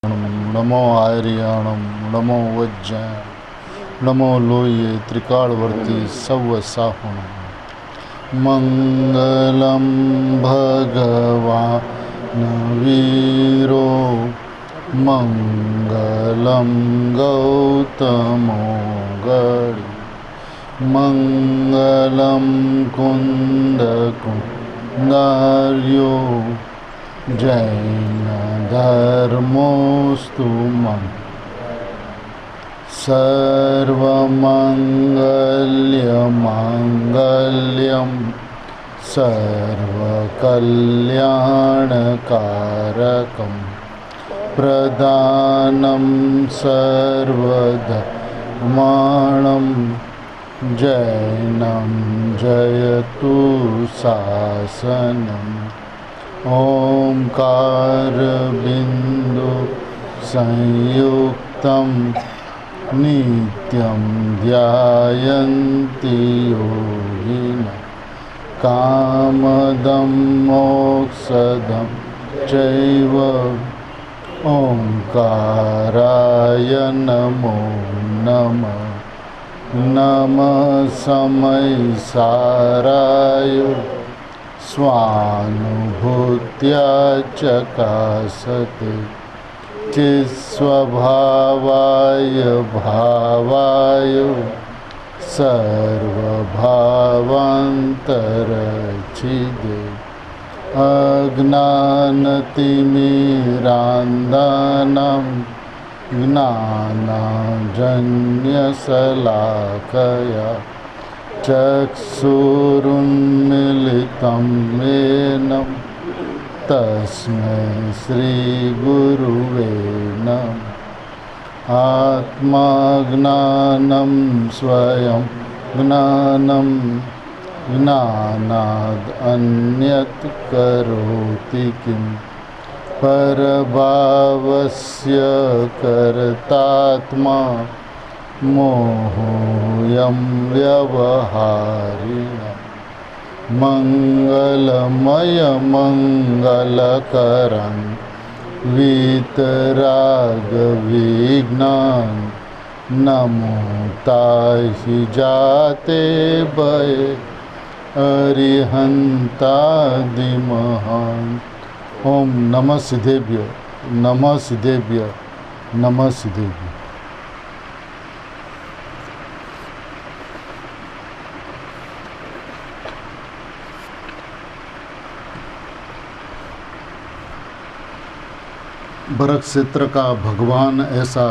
नमो आर्याणं नमो वज्जाय नमो लोये त्रिकालवर्ती सव्वसाहुणं मंगलम भगवान वीरो मंगलम गौतमो गणि मंगलम कुंदकुंदार्यो जैन धर्मोस्तु सर्वमंगल्यमांगल्यं सर्वकल्याणकारकं प्रदानं सर्वधर्माणां जैनं जयतु शासनम् ओंकार बिंदु संयुक्तं नित्यं ध्यायन्ति योगिनः कामदं मोक्षदं चैव ओंकाराय नमो नमः नमः समय साराय स्वानुभूत्या चकासते चिस्वभावाय भावाय सर्वभावान्तरच्छिदे अज्ञानतिमिरान्धानां ज्ञानाञ्जन्यशलाकया चक्षुरुन्मीलितं येन तस्मै श्रीगुरुवे नमः आत्माज्ञानं स्वयं ज्ञानं ज्ञानाद् अन्यत् करोति किं परभावस्य कर्तात्मा मोहोऽयं व्यवहारिणः मंगलमयमंगलकरं वीतरागविघ्नान् नमो ताहि जाते भये अरिहन्तादिमहान् ओम नमः सिद्धेभ्यो नमः सिद्धेभ्यो नमः सिद्धेभ्यो। भरत क्षेत्र का भगवान ऐसा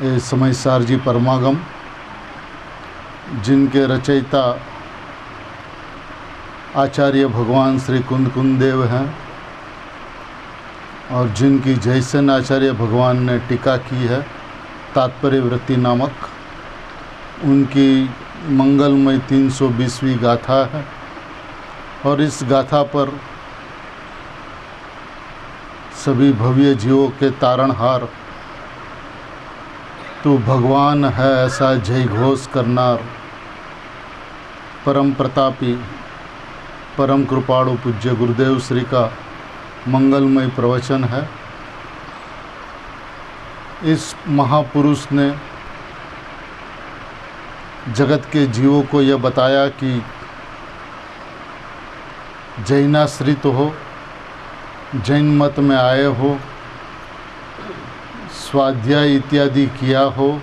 ये समयसार जी परमागम जिनके रचयिता आचार्य भगवान श्री कुंदकुंदेव हैं और जिनकी जयसेन आचार्य भगवान ने टीका की है तात्पर्य वृत्ति नामक, उनकी मंगलमय 320वीं गाथा है और इस गाथा पर सभी भव्य जीवों के तारणहार तो भगवान है ऐसा जय घोष करनार परम प्रतापी परम कृपाणु पूज्य गुरुदेव श्री का मंगलमय प्रवचन है। इस महापुरुष ने जगत के जीवों को यह बताया कि जैनाश्रित हो, जैन मत में आए हो, स्वाध्याय इत्यादि किया हो,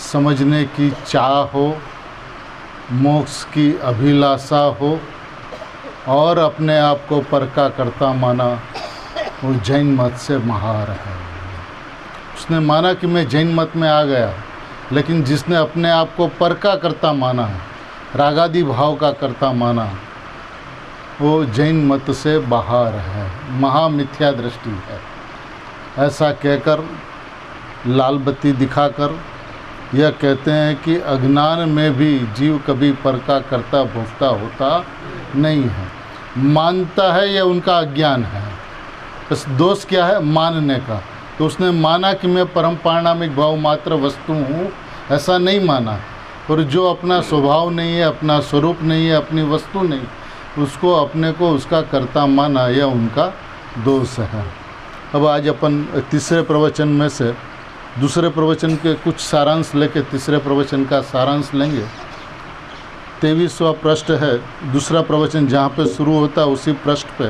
समझने की चाह हो, मोक्ष की अभिलाषा हो और अपने आप को परका करता माना, वो जैन मत से महार है। उसने माना कि मैं जैन मत में आ गया, लेकिन जिसने अपने आप को परका करता माना, रागादि भाव का करता माना, वो जैन मत से बाहर है, महामिथ्या दृष्टि है। ऐसा कहकर लाल बत्ती दिखाकर यह कहते हैं कि अज्ञान में भी जीव कभी परका करता भोगता होता नहीं है, मानता है, यह उनका अज्ञान है। बस दोष क्या है? मानने का। तो उसने माना कि मैं परम पारिणामिक भाव मात्र वस्तु हूँ, ऐसा नहीं माना। और जो अपना स्वभाव नहीं है, अपना स्वरूप नहीं है, अपनी वस्तु नहीं, उसको अपने को उसका कर्ता माना, यह उनका दोष है। अब आज अपन तीसरे प्रवचन में से दूसरे प्रवचन के कुछ सारांश लेके तीसरे प्रवचन का सारांश लेंगे। 23वां पृष्ठ है, दूसरा प्रवचन जहाँ पे शुरू होता है उसी पृष्ठ पे,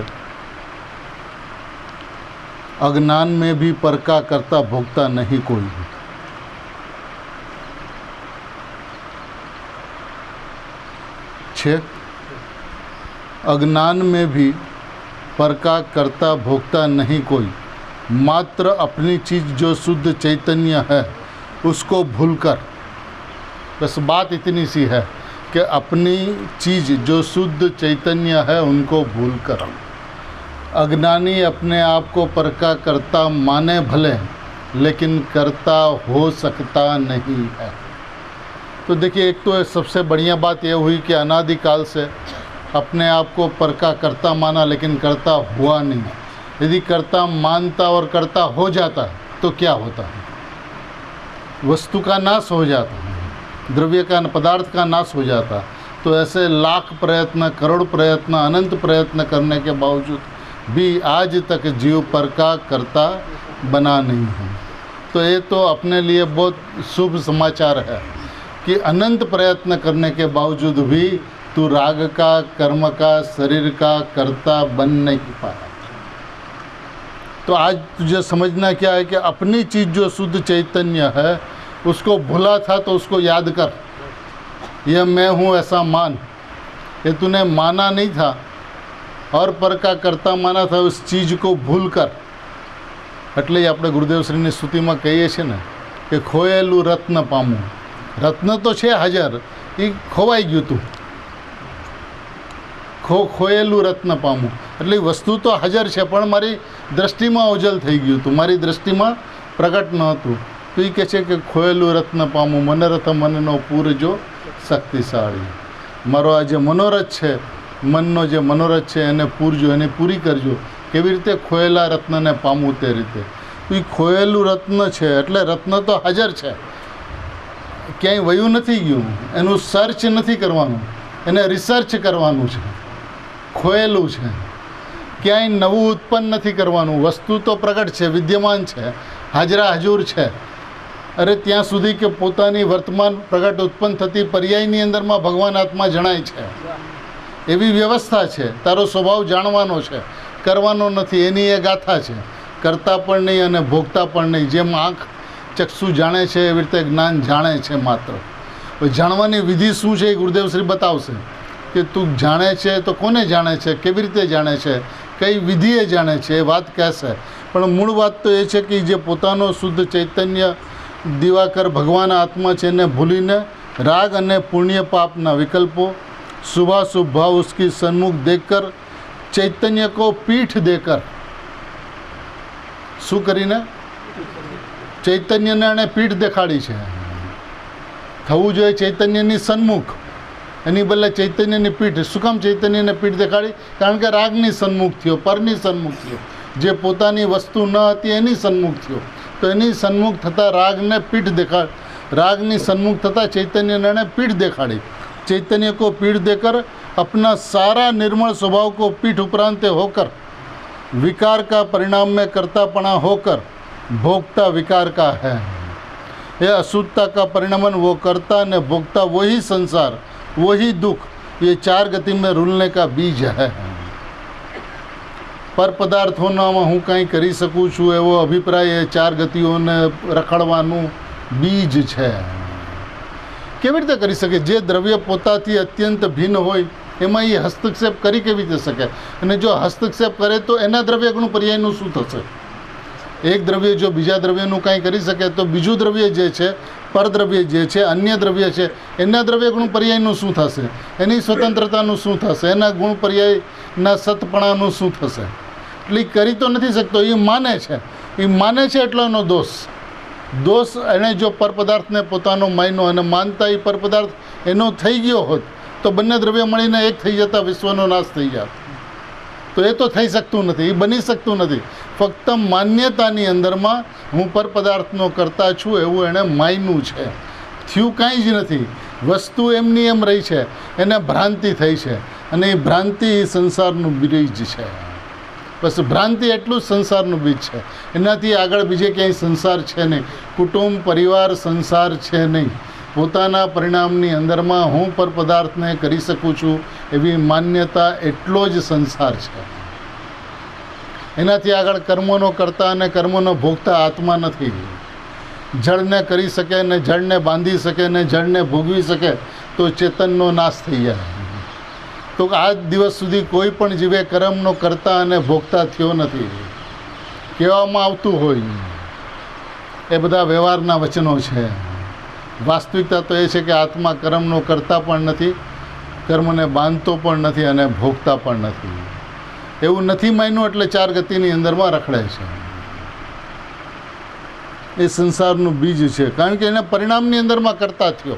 अज्ञान में भी पर का कर्ता भोक्ता नहीं कोई। अज्ञान में भी पर का कर्ता भोक्ता नहीं कोई, मात्र अपनी चीज़ जो शुद्ध चैतन्य है उसको भूलकर। बस बात इतनी सी है कि अपनी चीज़ जो शुद्ध चैतन्य है उनको भूलकर अज्ञानी अपने आप को पर का कर्ता माने भले, लेकिन कर्ता हो सकता नहीं है। तो देखिए, एक तो सबसे बढ़िया बात यह हुई कि अनादिकाल से अपने आप को पर का कर्ता माना, लेकिन कर्ता हुआ नहीं। यदि कर्ता मानता और कर्ता हो जाता तो क्या होता है? वस्तु का नाश हो जाता, द्रव्य का, पदार्थ का नाश हो जाता। तो ऐसे लाख प्रयत्न, करोड़ प्रयत्न, अनंत प्रयत्न करने के बावजूद भी आज तक जीव पर का कर्ता बना नहीं है। तो ये तो अपने लिए बहुत शुभ समाचार है कि अनंत प्रयत्न करने के बावजूद भी तू राग का, कर्म का, शरीर का कर्ता बन नहीं पाया। तो आज तुझे समझना क्या है कि अपनी चीज़ जो शुद्ध चैतन्य है उसको भूला था तो उसको याद कर। यह मैं हूँ ऐसा मान, ये तूने माना नहीं था और पर का कर्ता माना था, उस चीज़ को भूल कर। એટલે આપણે ગુરુદેવશ્રીની સ્તુતિમાં કહીએ છીએ ને કે ખોયેલું રત્ન પામું। રત્ન તો છે હાજર, એ ખોવાઈ ગયું તું। ખોયેલું રત્ન પામું એટલે વસ્તુ તો હાજર છે, પણ મારી દ્રષ્ટિમાં ઓજલ થઈ ગયું હતું, મારી દ્રષ્ટિમાં પ્રગટ ન હતું। તો એ કહે છે કે ખોયેલું રત્ન પામું, મનરથ મનનો પૂરજો શક્તિશાળી। મારો આ જે મનોરથ છે, મનનો જે મનોરથ છે એને પૂરજો, એને પૂરી કરજો। કેવી રીતે? ખોયેલા રત્નને પામવું તે રીતે। તો એ ખોયેલું રત્ન છે એટલે રત્ન તો હાજર છે, ક્યાંય વયું નથી ગયું, એનું સર્ચ નથી કરવાનું, એને રિસર્ચ કરવાનું છે। ખોયેલું છે, ક્યાંય નવું ઉત્પન્ન નથી કરવાનું, વસ્તુ તો પ્રગટ છે, વિદ્યમાન છે, હાજરા હજૂર છે। અરે ત્યાં સુધી કે પોતાની વર્તમાન પ્રગટ ઉત્પન્ન થતી પર્યાયની અંદરમાં ભગવાન આત્મા જણાય છે, એવી વ્યવસ્થા છે। તારો સ્વભાવ જાણવાનો છે, કરવાનો નથી, એની એ ગાથા છે। કરતા પણ નહીં અને ભોગતા પણ નહીં। જેમ આંખ ચક્ષુ જાણે છે એવી રીતે જ્ઞાન જાણે છે માત્ર। જાણવાની વિધિ શું છે એ ગુરુદેવશ્રી બતાવશે કે તું જાણે છે તો કોને જાણે છે, કેવી રીતે જાણે છે, કઈ વિધિએ જાણે છે, એ વાત કહેશે। પણ મૂળ વાત તો એ છે કે જે પોતાનો શુદ્ધ ચૈતન્ય દિવાકર ભગવાન આત્મા છે એને ભૂલીને રાગ અને પુણ્ય પાપના વિકલ્પો, શુભાશુभ भाव उसकी सन्मुख देखकर चैतन्य को पीठ देकर, શું કરીને? ચૈતન્યને એણે પીઠ દેખાડી છે। થવું જોઈએ ચૈતન્યની સન્મુખ, એની બદલે ચૈતન્યની પીઠ। શું કામ ચૈતન્યને પીઠ દેખાડી? કારણ કે રાગની સન્મુખ થયો, પરની સન્મુખ થયો, જે પોતાની વસ્તુ ન હતી એની સન્મુખ થયો। તો એની સન્મુખ થતાં રાગને પીઠ દેખાડ, રાગની સન્મુખ થતાં ચૈતન્યને એણે પીઠ દેખાડી। चैतन्य को पीठ देकर अपना सारा निर्मल स्वभाव को पीठ उपरांत होकर विकार का परिणाम में कर्तापना होकर भोक्ता विकार का है। यह अशुद्धता का परिणमन वो कर्ता ने भोक्ता, वही संसार, वही दुख, ये चार गति में रूलने का बीज है। पर पदार्थोनाમાં હું કંઈ કરી શકું છું એવો અભિપ્રાય એ ચાર ગતિઓને રખડવાનું બીજ છે। કેવી રીતે કરી શકે? જે દ્રવ્ય પોતાથી અત્યંત ભિન્ન હોય એમાં એ હસ્તક્ષેપ કરી કેવી રીતે શકે? અને જો હસ્તક્ષેપ કરે તો એના દ્રવ્યગુણ પર્યાયનું શું થશે? એક દ્રવ્ય જો બીજા દ્રવ્યનું કાંઈ કરી શકે તો બીજું દ્રવ્ય જે છે, પરદ્રવ્ય જે છે, અન્ય દ્રવ્ય છે, એના દ્રવ્યગુણ પર્યાયનું શું થશે? એની સ્વતંત્રતાનું શું થશે? એના ગુણ પર્યાયના સતપણાનું શું થશે? એટલે એ કરી તો નથી શકતો, એ માને છે, એ માને છે એટલો એનો દોષ। દોષ એણે જો પરપદાર્થને પોતાનો માન્યો અને માનતા એ પરપદાર્થ એનો થઈ ગયો હોત તો બંને દ્રવ્ય મળીને એક થઈ જતા, વિશ્વનો નાશ થઈ જાત। તો એ તો થઈ શકતું નથી, એ બની શકતું નથી। ફક્ત માન્યતાની અંદરમાં હું પરપદાર્થનો કરતા છું એવું એણે માન્યું છે। થયું કાંઈ જ નથી, વસ્તુ એમની એમ રહી છે, એને ભ્રાંતિ થઈ છે અને એ ભ્રાંતિ સંસારનું બીજ છે। બસ ભ્રાંતિ એટલું જ સંસારનું બીજ છે, એનાથી આગળ બીજે ક્યાંય સંસાર છે નહીં. કુટુંબ, પરિવાર, સંસાર છે નહીં. પોતાના પરિણામની અંદરમાં હું પર પદાર્થને કરી શકું છું એવી માન્યતા એટલો જ સંસાર છે. એનાથી આગળ કર્મોનો કરતા અને કર્મોનો ભોગતા આત્મા નથી. જળને કરી શકે ને જળને બાંધી શકે ને જળને ભોગવી શકે તો ચેતનનો નાશ થઈ જાય. તો આજ દિવસ સુધી કોઈ પણ જીવે કર્મનો કરતા અને ભોગતા થયો નથી. કહેવામાં આવતું હોય એ બધા વ્યવહારના વચનો છે. વાસ્તવિકતા તો એ છે કે આત્મા કર્મનો કરતા પણ નથી, કર્મને બાંધતો પણ નથી અને ભોગતા પણ નથી. એવું નથી માન્યું એટલે ચાર ગતિની અંદરમાં રખડે છે. એ સંસારનું બીજ છે, કારણ કે એને પરિણામની અંદરમાં કરતા થયો.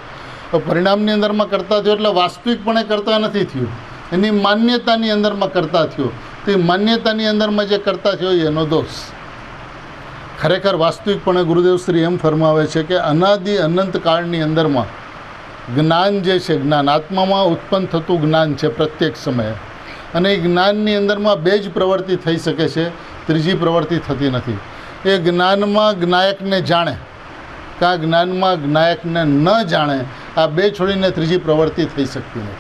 પરિણામની અંદરમાં કરતા થયો એટલે વાસ્તવિકપણે કરતા નથી થયું, એની માન્યતાની અંદરમાં કરતા થયો. તો એ માન્યતાની અંદરમાં જે કરતા થયો એનો દોષ. ખરેખર વાસ્તવિકપણે ગુરુદેવ શ્રી એમ ફરમાવે છે કે અનાદિ અનંત કાળની અંદરમાં જ્ઞાન જે છે, જ્ઞાન આત્મામાં ઉત્પન્ન થતું જ્ઞાન છે પ્રત્યેક સમયે. અને એ જ્ઞાનની અંદરમાં બે જ પ્રવૃત્તિ થઈ શકે છે, ત્રીજી પ્રવૃત્તિ થતી નથી. એ જ્ઞાનમાં જ્ઞાયકને જાણે કાં જ્ઞાનમાં જ્ઞાયકને ન જાણે, આ બે છોડીને ત્રીજી પ્રવૃત્તિ થઈ શકતી નથી.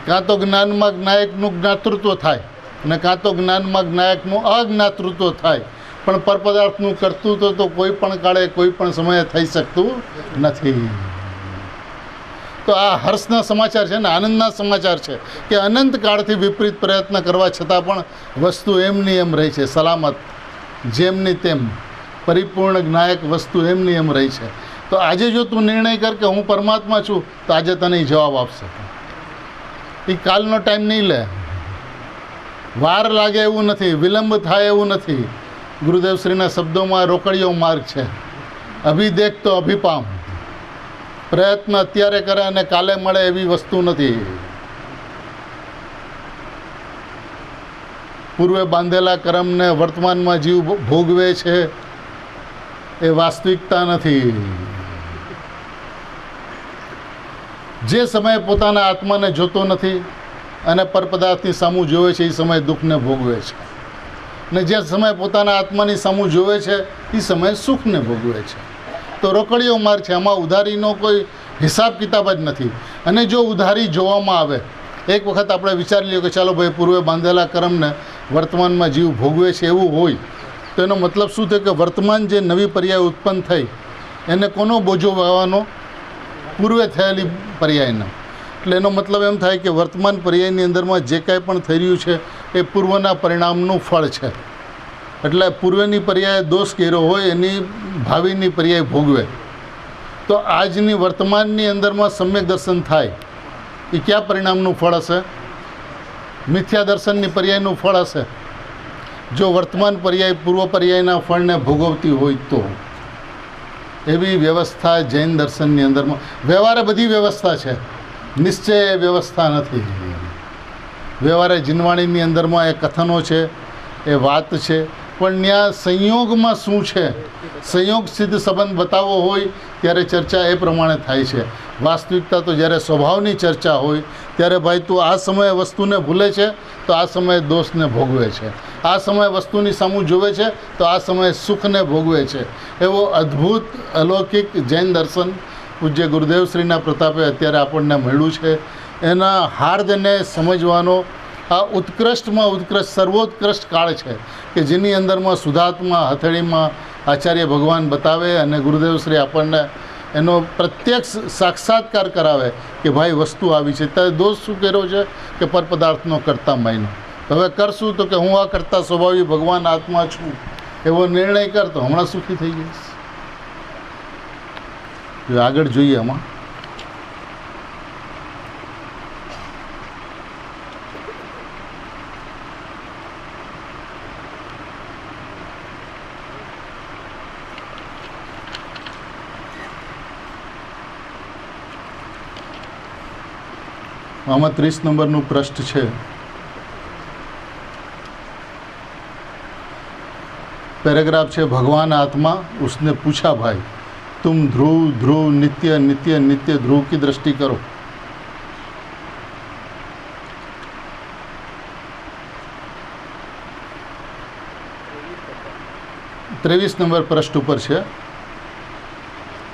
કાં તો જ્ઞાનમાં જ્ઞાયકનું જ્ઞાતૃત્વ થાય અને કાં તો જ્ઞાનમાં જ્ઞાયકનું અજ્ઞાતૃત્વ થાય, પણ પરપદાર્થનું કર્તૃત્વ તો કોઈ પણ કાળે કોઈ પણ સમયે થઈ શકતું નથી. તો આ હર્ષના સમાચાર છે ને, આનંદના સમાચાર છે કે અનંત કાળથી વિપરીત પ્રયત્ન કરવા છતાં પણ વસ્તુ એમની એમ રહી છે, સલામત જેમની તેમ. પરિપૂર્ણ જ્ઞાયક વસ્તુ એમની એમ રહી છે. તો આજે જો તું નિર્ણય કર કે હું પરમાત્મા છું, તો આજે તને જવાબ આપશે. એ કાલનો ટાઈમ નહીં લે, વાર લાગે એવું નથી, વિલંબ થાય એવું નથી. ગુરુદેવશ્રીના શબ્દોમાં રોકડીયો માર્ગ છે. અભી દેખ તો અભી પામ. પ્રયત્ન અત્યારે કરે અને કાલે મળે એવી વસ્તુ નથી. પૂર્વે બાંધેલા કર્મને વર્તમાનમાં જીવ ભોગવે છે એ વાસ્તવિકતા નથી. જે સમયે પોતાના આત્માને જોતો નથી અને પરપદાર્થની સામું જોવે છે એ સમયે દુઃખને ભોગવે છે, અને જે સમયે પોતાના આત્માની સામું જોવે છે એ સમયે સુખને ભોગવે છે. તો રોકડીયો માર્ગ છે, આમાં ઉધારીનો કોઈ હિસાબ કિતાબ જ નથી. અને જો ઉધારી જોવામાં આવે, એક વખત આપણે વિચારી લઈએ કે ચાલો ભાઈ પૂર્વે બાંધેલા કર્મને વર્તમાનમાં જીવ ભોગવે છે એવું હોય, તો એનો મતલબ શું થયો કે વર્તમાન જે નવી પર્યાય ઉત્પન્ન થઈ એને કોનો બોજો વાવવાનો? પૂર્વે થયેલી પર્યાયનો. એટલે એનો મતલબ એમ થાય કે વર્તમાન પર્યાયની અંદરમાં જે કાંઈ પણ થઈ રહ્યું છે એ પૂર્વના પરિણામનું ફળ છે. એટલે પૂર્વની પર્યાય દોષ કર્યો હોય એની ભાવિની પર્યાય ભોગવે. તો આજની વર્તમાનની અંદરમાં સમ્યક દર્શન થાય એ કયા પરિણામનું ફળ હશે? મિથ્યા દર્શનની પર્યાયનું ફળ હશે. જો વર્તમાન પર્યાય પૂર્વ પર્યાયના ફળને ભોગવતી હોય તો એવી વ્યવસ્થા જૈન દર્શનની અંદરમાં. વ્યવહારે બધી વ્યવસ્થા છે, નિશ્ચય એ વ્યવસ્થા નથી. વ્યવહારે જીનવાણીની અંદરમાં એ કથનો છે, એ વાત છે, પણ ત્યાં સંયોગમાં શું છે, સંયોગ સિદ્ધ સંબંધ બતાવવો હોય ત્યારે ચર્ચા એ પ્રમાણે થાય છે. વાસ્તવિકતા તો જ્યારે સ્વભાવની ચર્ચા હોય ત્યારે ભાઈ તું આ સમયે વસ્તુને ભૂલે છે તો આ સમયે દોષને ભોગવે છે, આ સમયે વસ્તુની સામું જોવે છે તો આ સમયે સુખને ભોગવે છે. એવો અદ્ભુત અલૌકિક જૈન દર્શન પૂજ્ય ગુરુદેવશ્રીના પ્રતાપે અત્યારે આપણને મળ્યું છે. એના હાર્દને સમજવાનો આ ઉત્કૃષ્ટમાં ઉત્કૃષ્ટ સર્વોત્કૃષ્ટ કાળ છે કે જેની અંદરમાં સુધાત્મા હથેળીમાં આચાર્ય ભગવાન બતાવે અને ગુરુદેવશ્રી આપણને એનો પ્રત્યક્ષ સાક્ષાત્કાર કરાવે કે ભાઈ વસ્તુ આવી છે. ત્યારે દોષ શું કર્યો છે કે પરપદાર્થનો કરતા માયનો. હવે કરશું તો કે હું આ કરતા સ્વભાવી ભગવાન આત્મા છું એવો નિર્ણય કર તો હમણાં સુખી થઈ જઈશ. આગળ જોઈએ આમાં. આમાં 30 નંબરનું પૃષ્ઠ છે. पैराग्राफ છે भगवान आत्मा उसने पूछा भाई तुम ध्रुव ध्रुव नित्य नित्य नित्य ध्रुव की दृष्टि करो. 23 नंबर पृष्ठ ऊपर है।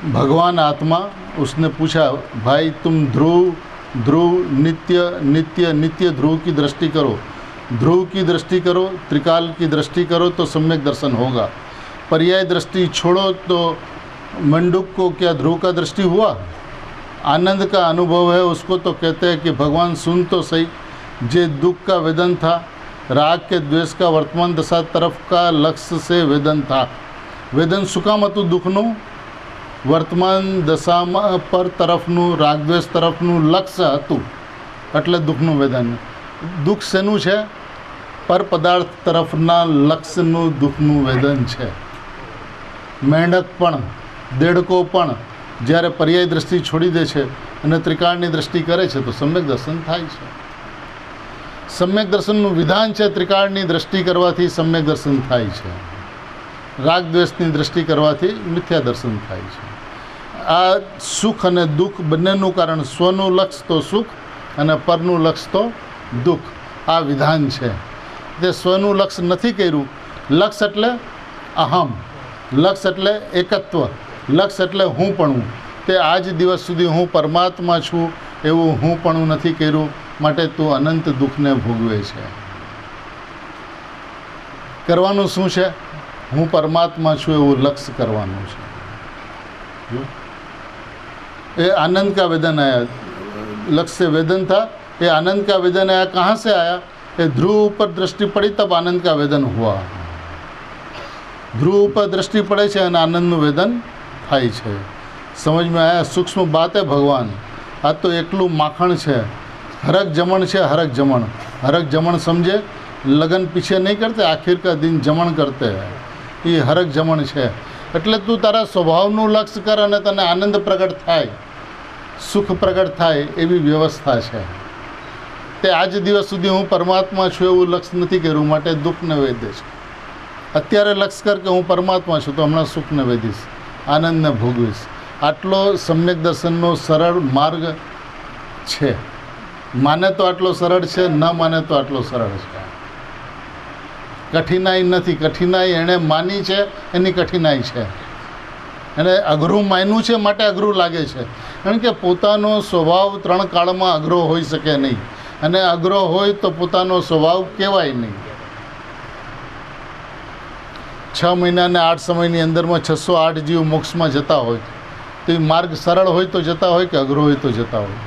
भगवान आत्मा, उसने पूछा भाई तुम ध्रुव ध्रुव नित्य नित्य नित्य ध्रुव की दृष्टि करो, ध्रुव की दृष्टि करो, त्रिकाल की दृष्टि करो तो सम्यक दर्शन होगा। पर्याय दृष्टि छोड़ो तो मंडूक को क्या ध्रुव का दृष्टि हुआ? आनंद का अनुभव है उसको तो कहते हैं कि भगवान सुन तो सही, जे दुख का वेदन था, राग के द्वेष का वर्तमान दशा तरफ का लक्ष्य से वेदन था। वेदन सुकाम હતું દુઃખનું? વર્તમાન દશામાં પર તરફનું રાગ દ્વેષ તરફનું લક્ષ્ય હતું એટલે દુઃખનું વેદન। દુઃખ શેનું છે? પર પદાર્થ તરફના લક્ષ્યનું દુઃખનું વેદન છે। મેંઢક પણ દેડકો પણ જ્યારે પર્યાય દૃષ્ટિ છોડી દે છે અને ત્રિકાળની દૃષ્ટિ કરે છે તો સમ્યક દર્શન થાય છે। સમ્યક દર્શનનું વિધાન છે ત્રિકાળની દૃષ્ટિ કરવાથી સમ્યક દર્શન થાય છે, રાગ દ્વેષની દૃષ્ટિ કરવાથી મિથ્યા દર્શન થાય છે। આ સુખ અને દુઃખ બંનેનું કારણ સ્વનું લક્ષ તો સુખ અને પરનું લક્ષ તો દુઃખ, આ વિધાન છે। તે સ્વનું લક્ષ નથી કર્યું। લક્ષ એટલે અહમ, લક્ષ એટલે એકત્વ, લક્ષ એટલે હુંપણું। તે આજ દિવસ સુધી હું પરમાત્મા છું એવું હુંપણું નથી કર્યું, માટે તું અનંત દુઃખને ભોગવે છે। કરવાનું શું છે? હું પરમાત્મા છું એવું લક્ષ્ય કરવાનું છે। ये आनंद का वेदन आया, लक्ष्य से वेदन था, ये आनंद का वेदन आया। कहाँ से आया? ये ध्रुव पर दृष्टि पड़ी तब आनंद का वेदन हुआ। ध्रुव पर दृष्टि पड़े છે અને આનંદનું વેદન થાય છે। સમજ में आया? सूक्ष्म बात है भगवान। आ तो एकલું માખણ છે, हरक जमण છે, हरक जमण। हरक जमण समझे? लगन पीछे नहीं करते, आखिर का दिन जमण करते हैं, ये हरक जमण છે। એટલે તું તારા સ્વભાવનું લક્ષ્ય કર અને તને આનંદ પ્રગટ થાય, સુખ પ્રગટ થાય એવી વ્યવસ્થા છે। તે આજ દિવસ સુધી હું પરમાત્મા છું એવું લક્ષ્ય નથી કર્યું, માટે દુઃખને વેદે છે। અત્યારે લક્ષ્ય કર કે હું પરમાત્મા છું તો હમણાં સુખને વેદીશ, આનંદને ભોગવીશ। આટલો સમ્યક દર્શનનો સરળ માર્ગ છે। માને તો આટલો સરળ છે, ન માને તો આટલો સરળ છે। કઠિનાઈ નથી, કઠિનાઈ એણે માની છે એની કઠિનાઈ છે, એને અઘરું માન્યું છે માટે અઘરું લાગે છે। કારણ કે પોતાનો સ્વભાવ 3 કાળમાં અઘરો હોઈ શકે નહીં, અને અઘરો હોય તો પોતાનો સ્વભાવ કહેવાય નહીં। 6 મહિના ને 8 સમયની અંદરમાં 608 જીવ મોક્ષમાં જતા હોય તો એ માર્ગ સરળ હોય તો જતા હોય કે અઘરો હોય તો જતા હોય?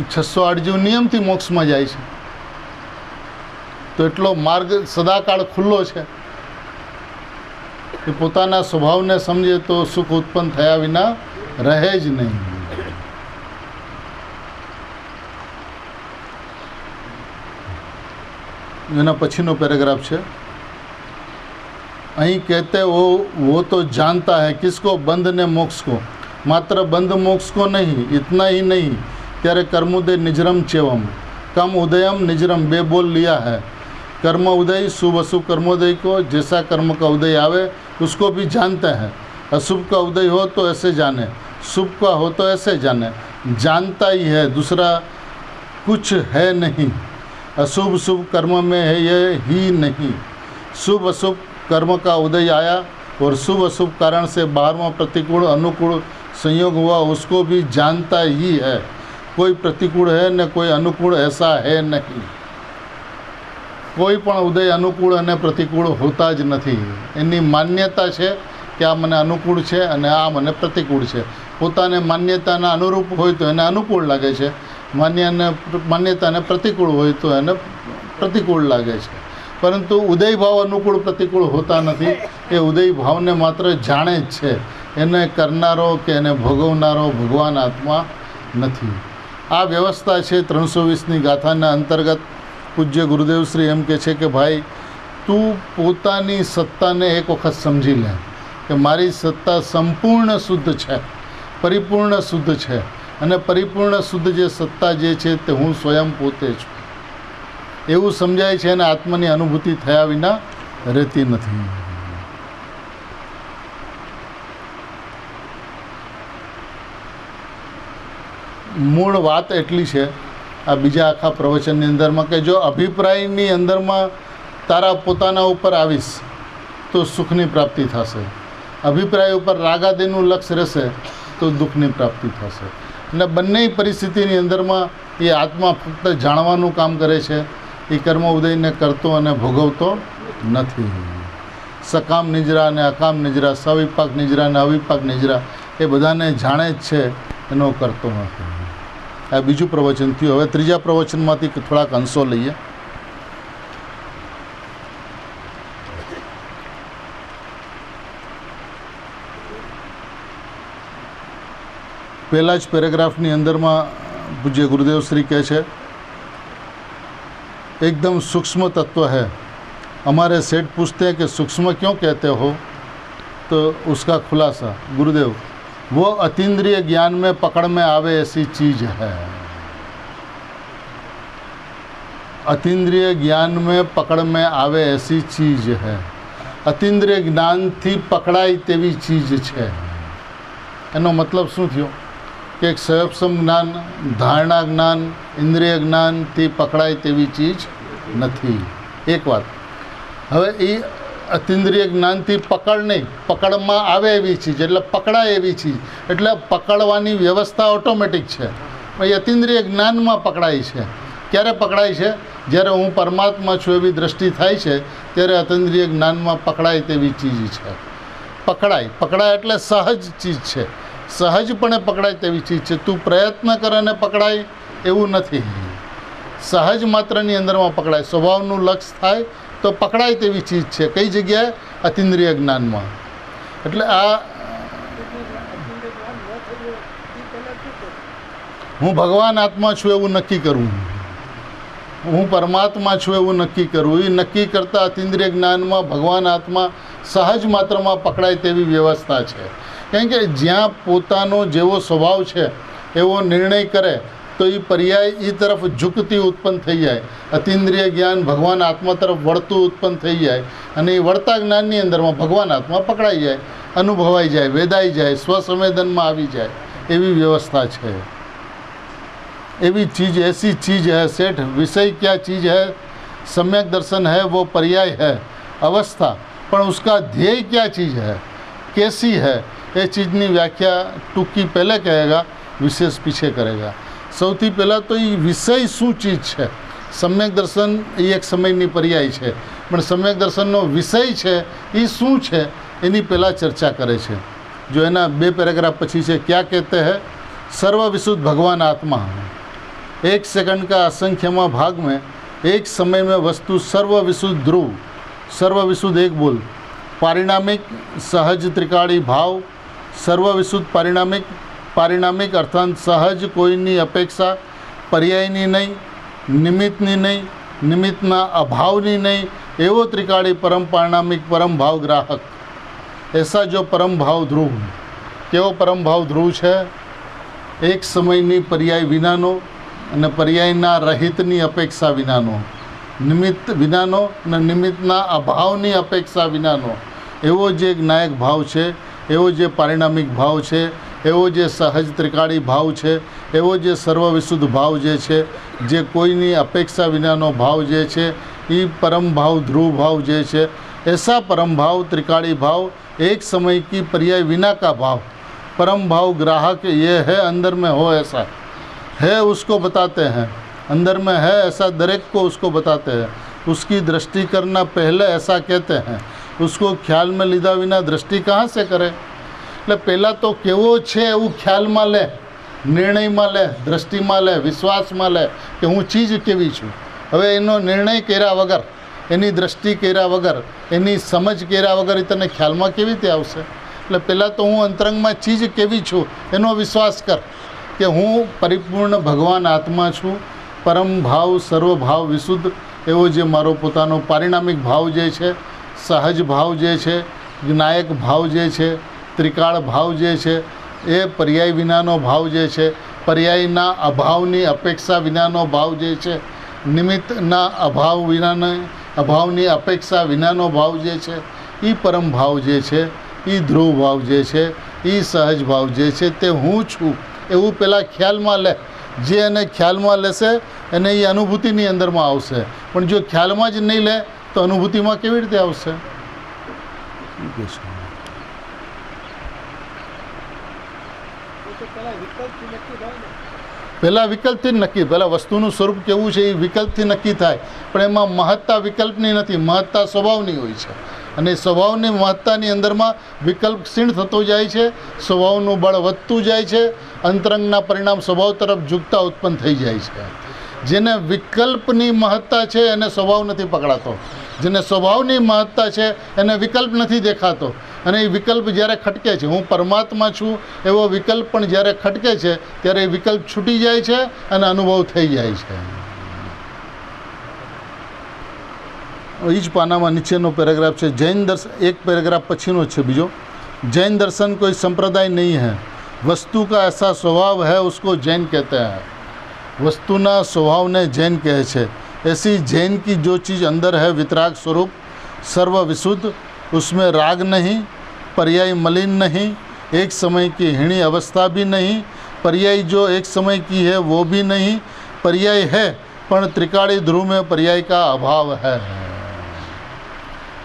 608 જીવ નિયમથી મોક્ષમાં જાય છે તો એટલો માર્ગ સદાકાળ ખુલ્લો છે કે પોતાના સ્વભાવને સમજે તો સુખ ઉત્પન્ન થયા વિના રહે જ નહીં। એના પછીનો પેરેગ્રાફ છે, અહીં कहते वो तो जानता है किसको? बंध ने मोक्ष को। मात्र बंध मोक्ष को नहीं, इतना ही नहीं, ત્યારે કર્મોદય નિજરમ ચેવમ, कम उदयम निजरम बे बोल लिया है। कर्म उदय शुभ अशुभ कर्मोदय को, जैसा कर्म का उदय आवे उसको भी जानते हैं। अशुभ का उदय हो तो ऐसे जाने, शुभ का हो तो ऐसे जाने। जानता ही है, दूसरा कुछ है नहीं। अशुभ शुभ कर्म में है ये ही नहीं। शुभ अशुभ कर्म का उदय आया और शुभ अशुभ कारण से 12वां प्रतिकूल अनुकूल संयोग हुआ, उसको भी जानता ही है। कोई प्रतिकूल है न कोई अनुकूल, ऐसा है नहीं। કોઈ પણ ઉદય અનુકૂળ અને પ્રતિકૂળ હોતા જ નથી। એની માન્યતા છે કે આ મને અનુકૂળ છે અને આ મને પ્રતિકૂળ છે। પોતાને માન્યતાના અનુરૂપ હોય તો એને અનુકૂળ લાગે છે, માન્યતાને પ્રતિકૂળ હોય તો એને પ્રતિકૂળ લાગે છે। પરંતુ ઉદય ભાવ અનુકૂળ પ્રતિકૂળ હોતા નથી। એ ઉદય ભાવને માત્ર જાણે જ છે, એને કરનારો કે એને ભોગવનારો ભગવાન આત્મા નથી। આ વ્યવસ્થા છે 320ની ગાથાના અંતર્ગત। પૂજ્ય ગુરુદેવ શ્રી એમ કહે છે કે ભાઈ તું પોતાની સત્તાને એક વખત સમજી લે કે મારી સત્તા સંપૂર્ણ શુદ્ધ છે, પરિપૂર્ણ શુદ્ધ છે, અને પરિપૂર્ણ શુદ્ધ જે સત્તા જે છે તે હું સ્વયં પોતે છું એવું સમજાય છે, અને આત્માની અનુભૂતિ થયા વિના રહેતી નથી। મૂળ વાત એટલી છે આ બીજા આખા પ્રવચનની અંદરમાં કે જો અભિપ્રાયની અંદરમાં તારા પોતાના ઉપર આવીશ તો સુખની પ્રાપ્તિ થશે, અભિપ્રાય ઉપર રાગાદીનું લક્ષ્ય રહેશે તો દુઃખની પ્રાપ્તિ થશે. એટલે બંને પરિસ્થિતિની અંદરમાં એ આત્મા ફક્ત જાણવાનું કામ કરે છે, એ કર્મ ઉદયને કરતો અને ભોગવતો નથી. સકામ નિજરા અને અકામ નિજરા, સવિપાક નિજરા અને અવિપાક નિજરા એ બધાને જાણે જ છે, એનો કરતો નથી. આ બીજું પ્રવચન થયું. હવે ત્રીજા પ્રવચનમાંથી થોડાક અંશો લઈએ. પહેલા જ પેરેગ્રાફની અંદરમાં પૂજ્ય ગુરુદેવ શ્રી કહે છે, एकदम सूक्ष्म तत्व है. हमारे सेठ पूछते हैं कि सूक्ष्म क्यों कहते हो, तो उसका खुलासा गुरुदेव, वो अतीन्द्रिय ज्ञान में पकड़ में आवे ऐसी चीज़ है. अतीन्द्रिय ज्ञान में पकड़ में आवे ऐसी चीज़ है. अतीन्द्रिय જ્ઞાનથી પકડાય તેવી ચીજ છે. એનો મતલબ શું થયો કે એક સયપસમ જ્ઞાન, ધારણા જ્ઞાન, ઇન્દ્રિય જ્ઞાનથી પકડાય તેવી ચીજ નથી. એક વાત. હવે એ અતિન્દ્રિય જ્ઞાનથી પકડ નહીં, પકડમાં આવે એવી ચીજ એટલે પકડાય એવી ચીજ, એટલે પકડવાની વ્યવસ્થા ઓટોમેટિક છે. એ અતિન્દ્રિય જ્ઞાનમાં પકડાય છે. ક્યારે પકડાય છે? જ્યારે હું પરમાત્મા છું એવી દ્રષ્ટિ થાય છે ત્યારે અતિન્દ્રિય જ્ઞાનમાં પકડાય તેવી ચીજ છે. પકડાય એટલે સહજ ચીજ છે, સહજપણે પકડાય તેવી ચીજ છે. તું પ્રયત્ન કર અને પકડાય એવું નથી. સહજ માત્રની અંદરમાં પકડાય, સ્વભાવનું લક્ષ થાય તો પકડાય તેવી ચીજ છે. કઈ જગ્યાએ? અતિન્દ્રિય જ્ઞાનમાં. એટલે આ હું ભગવાન આત્મા છું એવું નક્કી કરવું, હું પરમાત્મા છું એવું નક્કી કરવું, એ નક્કી કરતાં અતિન્દ્રિય જ્ઞાનમાં ભગવાન આત્મા સહજ માત્રમાં પકડાય તેવી વ્યવસ્થા છે. કારણ કે જ્યાં પોતાનો જેવો સ્વભાવ છે એવો નિર્ણય કરે તો એ પર્યાય એ તરફ ઝુકતી ઉત્પન્ન થઈ જાય. અતિન્દ્રિય જ્ઞાન ભગવાન આત્મા તરફ વળતું ઉત્પન્ન થઈ જાય અને એ વળતા જ્ઞાનની અંદરમાં ભગવાન આત્મા પકડાઈ જાય, અનુભવાઈ જાય, વેદાઈ જાય, સ્વસંવેદનમાં આવી જાય એવી વ્યवस्था છે. एवी चीज़, ऐसी चीज़ है सेठ. विषय क्या चीज़ है? सम्यक दर्शन है, वो पर्याय है, अवस्था. पर उसका ध्येय क्या चीज़ है, कैसी है, ये चीज़नी व्याख्या टूंकी पहले कहेगा, विशेष पीछे करेगा. સૌથી પહેલાં તો એ વિષય શું ચીજ છે. સમ્યક દર્શન એ એક સમયની પર્યાય છે, પણ સમ્યક દર્શનનો વિષય છે એ શું છે એની પહેલાં ચર્ચા કરે છે. જો એના 2 પેરેગ્રાફ પછી છે, क्या कहते हैं? सर्व विशुद्ध भगवान आत्मा. एक सेकंड का असंख्यमा भाग में एक समय में वस्तु सर्व विशुद्ध ध्रुव, सर्व विशुद्ध एक बोल, पारिणामिक सहज त्रिकाળી भाव, सर्व विशुद्ध पारिणामिक अर्थात सहज कोईनी अपेक्षा, पर्यायनी नहीं, निमित्तनी नहीं, निमित्तના अभावनी नहीं, एवो त्रिकाળી परम पारिणामिक परम भाव ग्राहक. ऐसा जो परम भाव ध्रुव, केवो परम भाव ध्रुव है? एक समयनी पर्याय विनानो અને પર્યાયના રહિતની અપેક્ષા વિનાનો, નિમિત્ત વિનાનો અને નિમિત્તના અભાવની અપેક્ષા વિનાનો એવો જે જ્ઞાયક ભાવ છે, એવો જે પારિણામિક ભાવ છે, એવો જે સહજ ત્રિકાળી ભાવ છે, એવો જે સર્વવિશુદ્ધ ભાવ જે છે, જે કોઈની અપેક્ષા વિનાનો ભાવ જે છે, એ પરમ ભાવ ધ્રુવ ભાવ જે છે. ऐसा परम भाव त्रिकाળી भाव, एक समय की पर्याय विना का भाव, परम भाव ग्राहक ये है, अंदर में हो ऐसा है उसको बताते हैं, अंदर में है ऐसा दरेक को उसको बताते हैं. उसकी दृष्टि करना पहले ऐसा कहते हैं. उसको ख्याल में લીધા વિના दृष्टि कहाँ से करे? એટલે પહેલાં તો કેવો છે એવું ખ્યાલમાં લે, નિર્ણયમાં લે, દૃષ્ટિમાં લે, વિશ્વાસમાં લે કે હું ચીજ કેવી છું. હવે એનો નિર્ણય કર્યા વગર, એની દૃષ્ટિ કર્યા વગર, એની સમજ કર્યા વગર એ તને ખ્યાલમાં કેવી રીતે આવશે? એટલે પહેલાં તો હું અંતરંગમાં ચીજ કેવી છું એનો વિશ્વાસ કર કે હું પરિપૂર્ણ ભગવાન આત્મા છું. પરમ ભાવ, સર્વ ભાવ વિશુદ્ધ એવો જે મારો પોતાનો પારિણામિક ભાવ જે છે, સહજ ભાવ જે છે, જ્ઞાયક ભાવ જે છે, ત્રિકાળ ભાવ જે છે, એ પર્યાય વિનાનો ભાવ જે છે, પર્યાયના અભાવની અપેક્ષા વિનાનો ભાવ જે છે, નિમિત્તના અભાવ વિનાનો, અભાવની અપેક્ષા વિનાનો ભાવ જે છે, એ પરમ ભાવ જે છે, એ ધ્રુવ ભાવ જે છે, એ સહજ ભાવ જે છે તે હું છું એવું પહેલાં ખ્યાલમાં લે. જે એને ખ્યાલમાં લેશે એને એ અનુભૂતિની અંદરમાં આવશે, પણ જો ખ્યાલમાં જ નહીં લે તો અનુભૂતિમાં કેવી રીતે આવશે? પહેલાં વિકલ્પથી જ નક્કી, પહેલાં વસ્તુનું સ્વરૂપ કેવું છે એ વિકલ્પથી નક્કી થાય, પણ એમાં મહત્તા વિકલ્પની નથી, મહત્તા સ્વભાવની હોય છે. અને સ્વભાવની મહત્તાની અંદરમાં વિકલ્પ ક્ષીણ થતો જાય છે, સ્વભાવનું બળ વધતું જાય છે, અંતરંગના પરિણામ સ્વભાવ તરફ ઝૂકતા ઉત્પન્ન થઈ જાય છે. જેને વિકલ્પની મહત્તા છે એને સ્વભાવ નથી પકડાતો, જેને સ્વભાવની મહત્તા છે એને વિકલ્પ નથી દેખાતો. અને એ વિકલ્પ જ્યારે ખટકે છે, હું પરમાત્મા છું એવો વિકલ્પ પણ જ્યારે ખટકે છે ત્યારે એ વિકલ્પ છૂટી જાય છે અને અનુભવ થઈ જાય છે. એ જ પાનામાં નીચેનો પેરેગ્રાફ છે. જૈન દર્શન, એક પેરેગ્રાફ પછીનો છે બીજો. जैन दर्शन कोई संप्रदाय नहीं है, वस्तु का ऐसा स्वभाव है उसको जैन कहते हैं. वस्तुना स्वभावने जैन કહે છે. ऐसी जैन की जो चीज़ अंदर है वितराग स्वरूप सर्व विशुद्ध, उसमें राग नहीं, पर्याय मलिन नहीं, एक समय की हीणी अवस्था भी नहीं, पर्याय जो एक समय की है वो भी नहीं, पर्याय है પણ ત્રિકાળી ધ્રુવ में पर्याय का अभाव है.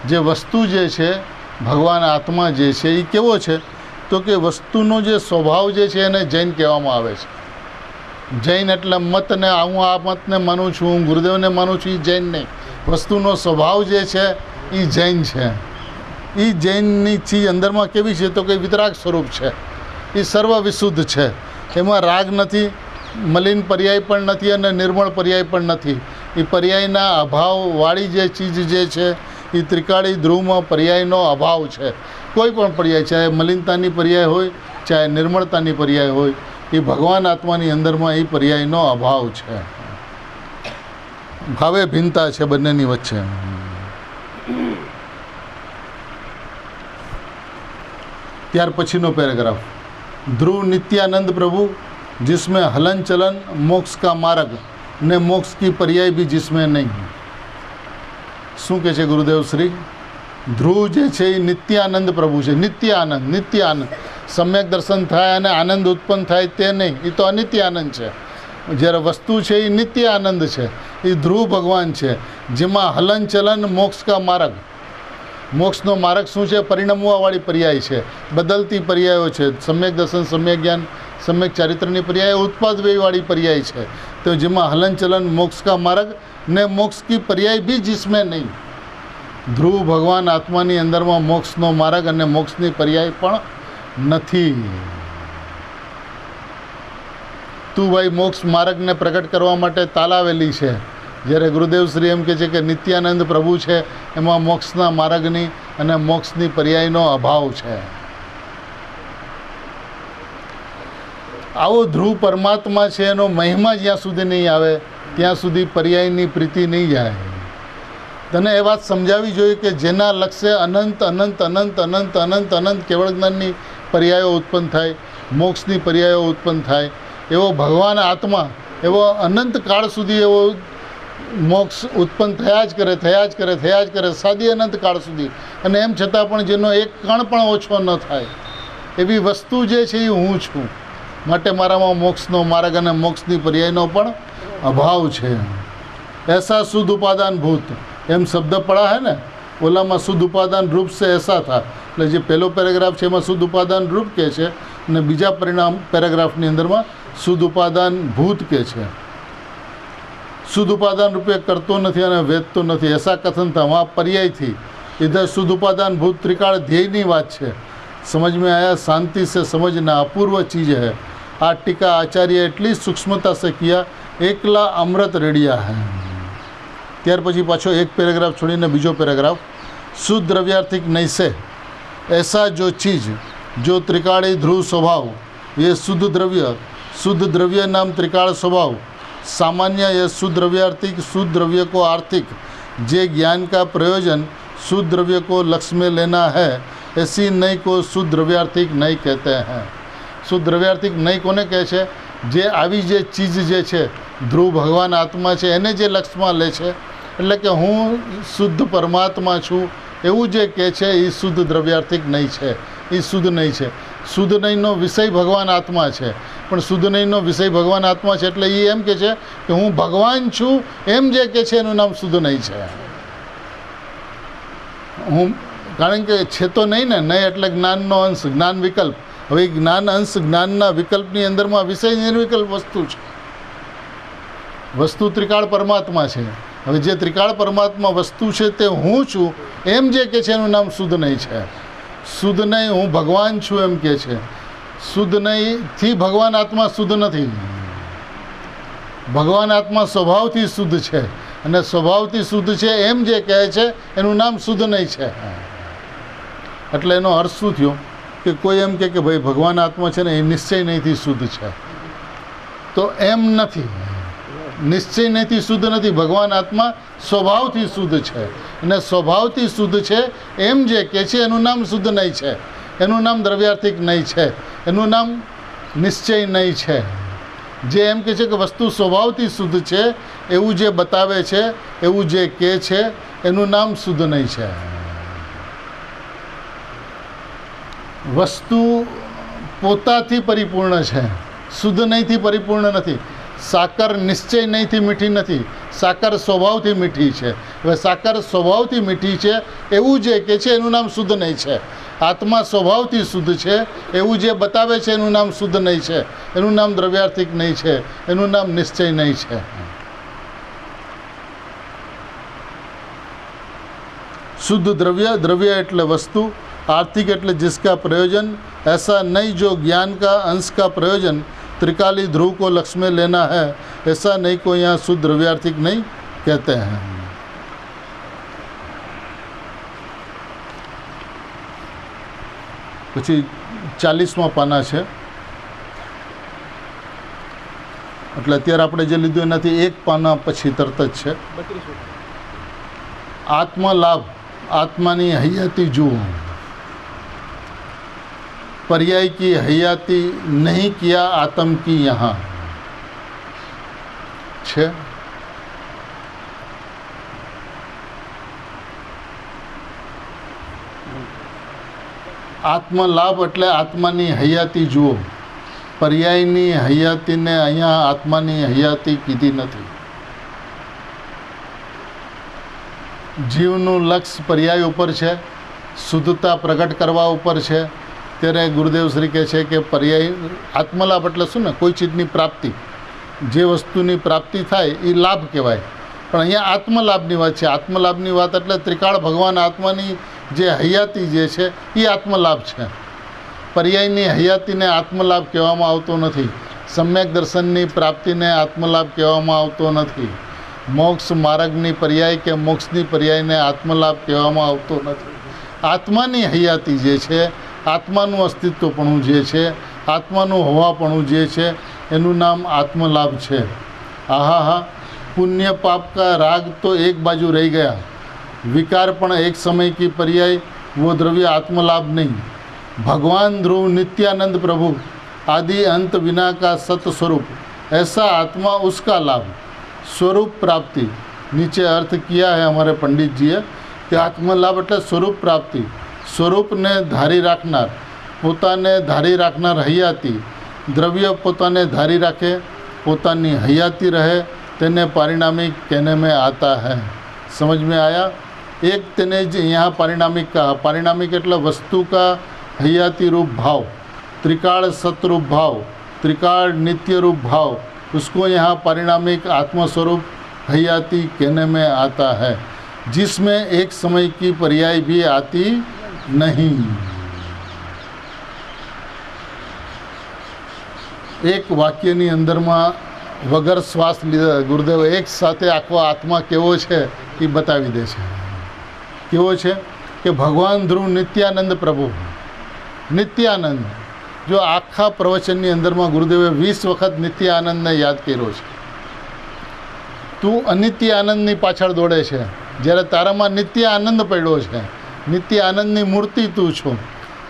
જે વસ્તુ જે છે ભગવાન આત્મા જે છે એ કેવો છે તો કે વસ્તુનો જે સ્વભાવ જે છે એને જૈન કહેવામાં આવે છે. જૈન એટલે મતને, હું આ મતને માનું છું, હું ગુરુદેવને માનું છું, એ જૈન નહીં. વસ્તુનો સ્વભાવ જે છે એ જૈન છે. એ જૈનની ચીજ અંદરમાં કેવી છે તો કે વિતરાગ સ્વરૂપ છે, એ સર્વ વિશુદ્ધ છે, એમાં રાગ નથી, મલિન પર્યાય પણ નથી અને નિર્મળ પર્યાય પણ નથી. એ પર્યાયના અભાવવાળી જે ચીજ જે છે એ ત્રિકાળી ધ્રુવમાં પર્યાયનો અભાવ છે. કોઈ પણ પર્યાય, ચાહે મલિનતાની પર્યાય હોય ચાહે નિર્મળતાની પર્યાય હોય, એ ભગવાન આત્માની અંદરમાં એ પર્યાયનો અભાવ છે. ભાવે ભિન્નતા છે બંનેની વચ્ચે. ત્યાર પછીનો પેરેગ્રાફ. ध्रुव नित्यानंद प्रभु जिसमें हलन चलन मोक्ष का मार्ग ने मोक्ष की पर्याय भी जिसमें नहीं. શું કહે છે ગુરુદેવ શ્રી? ધ્રુવ જે છે એ નિત્યાનંદ પ્રભુ છે. નિત્ય આનંદ, સમ્યક દર્શન થાય અને આનંદ ઉત્પન્ન થાય તે નહીં, એ તો અનિત્ય આનંદ છે. જ્યારે વસ્તુ છે એ નિત્ય આનંદ છે, એ ધ્રુવ ભગવાન છે, જેમાં હલન ચલન મોક્ષ કા માર્ગ. મોક્ષનો માર્ગ શું છે? પરિણમવાવાળી પર્યાય છે, બદલતી પર્યાયો છે. સમ્યક દર્શન, સમ્યક જ્ઞાન, સમ્યક ચારિત્રની પર્યાય, ઉત્પાદ વ્યયવાળી પર્યાય છે. તો જેમાં હલન ચલન મોક્ષ કા માર્ગ ને મોક્ષ કી પર્યાય भी जिसमें नहीं. ધ્રુવ ભગવાન આત્માની અંદરમાં મોક્ષનો માર્ગ અને મોક્ષની પર્યાય પણ નથી. તું ભાઈ મોક્ષ માર્ગને પ્રગટ કરવા માટે તાલાવેલી છે. જ્યારે ગુરુદેવ શ્રી એમ કહે છે કે નિત્યાનંદ પ્રભુ છે, એમાં મોક્ષના માર્ગની અને મોક્ષની પર્યાયનો અભાવ છે. આવો ધ્રુવ પરમાત્મા છે, એનો મહિમા જ્યાં સુધી નહીં આવે ત્યાં સુધી પર્યાયની પ્રીતિ નહીં જાય. તને એ વાત સમજાવવી જોઈએ કે જેના લક્ષ્ય અનંત અનંત અનંત અનંત અનંત અનંત કેવળ જ્ઞાનની પર્યાયો ઉત્પન્ન થાય, મોક્ષની પર્યાયો ઉત્પન્ન થાય, એવો ભગવાન આત્મા એવો અનંત કાળ સુધી એવો મોક્ષ ઉત્પન્ન થયા જ કરે સાદી અનંત કાળ સુધી. અને એમ છતાં પણ જેનો એક કણ પણ ઓછો ન થાય એવી વસ્તુ જે છે એ હું છું. માટે મારામાં મોક્ષનો માર્ગ અને મોક્ષની પર્યાયનો પણ અભાવ છે. ऐसा शुद्ध उपादान भूत, એમ શબ્દ પડા હે ને, ઓલામાં શુદ્ધ ઉપાદાન રૂપ से ऐसा था. એટલે જે પહેલો પેરેગ્રાફ છે એમાં શુદ્ધ ઉપાદાન રૂપ કહે છે અને બીજા પેરેગ્રાફની અંદરમાં શુદ્ધ ઉપાદાન ભૂત કહે છે. शुद्ध उपादान रूपे करतो नहीं और वेदतो नहीं, ऐसा कथन था. वहाँ पर्याय थी, इधर शुद्ध उपादान भूत त्रिकाल ध्येय की बात है. समझ में आया? शांति से समझना, अपूर्व चीज़ है. आ टीका आचार्य एटली सूक्ष्मता से किया, एकला अमृत रेडिया है. ત્યાર પછી પાછો એક પેરેગ્રાફ છોડીને બીજો પેરેગ્રાફ. शुद्ध द्रव्यार्थिक नहीं से ऐसा जो चीज़ जो त्रिकाली ध्रुव स्वभाव, ये शुद्ध द्रव्य नाम त्रिकाल स्वभाव, सामान्य यह शुद्ध द्रव्यार्थिक, शुद्ध द्रव्य को आर्थिक, जे ज्ञान का प्रयोजन शुद्ध द्रव्य को लक्ष्य में लेना है, ऐसी नई को शुद्ध द्रव्यार्थिक नहीं कहते हैं. शुद्ध द्रव्यार्थिक नहीं कोने કહે છે? જે આવી જે ચીજ જે છે ધ્રુવ ભગવાન આત્મા છે એને જે લક્ષ્યમાં લે છે, એટલે કે હું શુદ્ધ પરમાત્મા છું એવું જે કહે છે એ શુદ્ધ દ્રવ્યાર્થિક નહીં છે, એ શુદ્ધ નહીં છે. શુદ્ધ નહીંનો વિષય ભગવાન આત્મા છે. પણ શુદ્ધ નહીંનો વિષય ભગવાન આત્મા છે, એટલે એ એમ કહે છે કે હું ભગવાન છું એમ જે કહે છે એનું નામ શુદ્ધ નહીં છે. હું કારણ કે છે તો નહીં ને, નહીં એટલે જ્ઞાનનો અંશ, જ્ઞાન વિકલ્પ. હવે જ્ઞાન અંશ, જ્ઞાનના વિકલ્પની અંદરમાં વિષય નિર્વિકલ્પ વસ્તુ છે. વસ્તુ ત્રિકાળ પરમાત્મા છે. હવે જે ત્રિકાળ પરમાત્મા વસ્તુ છે તે હું છું એમ જે કહે છે એનું નામ શુદ્ધ નહીં છે. શુદ્ધ નહીં, હું ભગવાન છું એમ કહે છે. શુદ્ધ નહીંથી ભગવાન આત્મા શુદ્ધ નથી. ભગવાન આત્મા સ્વભાવથી શુદ્ધ છે, અને સ્વભાવથી શુદ્ધ છે એમ જે કહે છે એનું નામ શુદ્ધ નહીં છે. એટલે એનો અર્થ શું થયો કે કોઈ એમ કે ભાઈ ભગવાન આત્મા છે ને એ નિશ્ચય નહીંથી શુદ્ધ છે, તો એમ નથી. નિશ્ચય નહીંથી શુદ્ધ નથી. ભગવાન આત્મા સ્વભાવથી શુદ્ધ છે, અને સ્વભાવથી શુદ્ધ છે એમ જે કહે છે એનું નામ શુદ્ધ નહીં છે. એનું નામ દ્રવ્યાર્થિક નહીં છે, એનું નામ નિશ્ચય નહીં છે. જે એમ કહે છે કે વસ્તુ સ્વભાવથી શુદ્ધ છે એવું જે બતાવે છે, એવું જે કહે છે એનું નામ શુદ્ધ નહીં છે. વસ્તુ પોતાથી પરિપૂર્ણ છે, શુદ્ધ નહીંથી પરિપૂર્ણ નથી. સાકર નિશ્ચય નહીંથી મીઠી નથી, સાકર સ્વભાવથી મીઠી છે. હવે સાકર સ્વભાવથી મીઠી છે એવું જે કહે છે એનું નામ શુદ્ધ નહીં છે. આત્મા સ્વભાવથી શુદ્ધ છે એવું જે બતાવે છે એનું નામ શુદ્ધ નહીં છે, એનું નામ દ્રવ્યાર્થિક નહીં છે, એનું નામ નિશ્ચય નહીં છે. शुद्ध द्रव्य, द्रव्य एटले वस्तु, आर्थिक एटले जिसका प्रयोजन, ऐसा नहीं जो ज्ञान का अंश का प्रयोजन त्रिकाली ध्रुव को लक्ष्य में लेना है, ऐसा नहीं को यहाँ शुद्ध द्रव्यार्थिक नहीं कहते हैं. પછી 40મા પાના છે, એટલે અત્યારે આપણે જે લીધું એનાથી એક પાના પછી તરત જ છે. આત્મલાભ, આત્માની હયાતી જુઓ. पर्याय की हयाती नहीं किया आत्म की यहाँ छे. आत्मलाभ એટલે આત્માની હયાતી જુઓ. પર્યાયની હયાતીને અહીંયા આત્માની હયાતી કીધી નથી. જીવનું લક્ષ્ય પર્યાય ઉપર છે, શુદ્ધતા પ્રગટ કરવા ઉપર છે. ત્યારે ગુરુદેવ શ્રી કહે છે કે પર્યાય આત્મલાભ એટલે શું ને, કોઈ ચીજની પ્રાપ્તિ, જે વસ્તુની પ્રાપ્તિ થાય એ લાભ કહેવાય. પણ અહીંયા આત્મલાભની વાત છે. આત્મલાભની વાત એટલે ત્રિકાળ ભગવાન આત્માની જે હયાતી જે છે એ આત્મલાભ છે. પર્યાયની હયાતીને આત્મલાભ કહેવામાં આવતો નથી. સમ્યક દર્શનની પ્રાપ્તિને આત્મલાભ કહેવામાં આવતો નથી. મોક્ષ માર્ગની પર્યાય કે મોક્ષની પર્યાયને આત્મલાભ કહેવામાં આવતો નથી. આત્માની હયાતી જે છે, આત્માનું અસ્તિત્વપણું જે છે, આત્માનું હોવાપણું જે છે એનું નામ આત્મલાભ છે. આહા હા, पुण्य पाप का राग तो एक बाजू रह गया, विकार पण एक समय की पर्याय, वो द्रव्य आत्मलाभ नहीं. भगवान ध्रुव नित्यानंद प्रभु आदि अंत विना का सत स्वरूप, ऐसा आत्मा उसका लाभ, स्वरूप प्राप्ति. नीचे अर्थ किया है हमारे पंडित जीए कि आत्मलाभ એટલે સ્વરૂપ પ્રાપ્તિ. સ્વરૂપને ધારી રાખનાર, પોતાને ધારી રાખનાર હયાતી. દ્રવ્ય પોતાને ધારી રાખે, પોતાની હયાતી રહે, तेने पारिणामिक कहने में आता है. समझ में आया? एक तेने यहाँ पारिणामिक कहा. पारिणामिक એટલે वस्तु का हयाती रूप भाव, त्रिकाल सतरूप भाव, त्रिकाल नित्य रूप भाव, उसको यहाँ पारिणामिक आत्मस्वरूप हयाती कहने में आता है, जिसमें एक समय की पर्याय भी आती नहीं. एक वाक्यની અંદરમાં વગર શ્વાસ લીધા ગુરુદેવ એક સાથે આખો આત્મા કેવો છે એ બતાવી દે છે. કેવો છે કે ભગવાન ધ્રુવ નિત્યાનંદ પ્રભુ, નિત્યાનંદ. જો આખા પ્રવચનની અંદરમાં ગુરુદેવે 20 વખત નિત્ય આનંદને યાદ કર્યો છે. તું અનિત્ય આનંદની પાછળ દોડે છે, જ્યારે તારામાં નિત્ય આનંદ પડ્યો છે. નિત્ય આનંદની મૂર્તિ તું છો.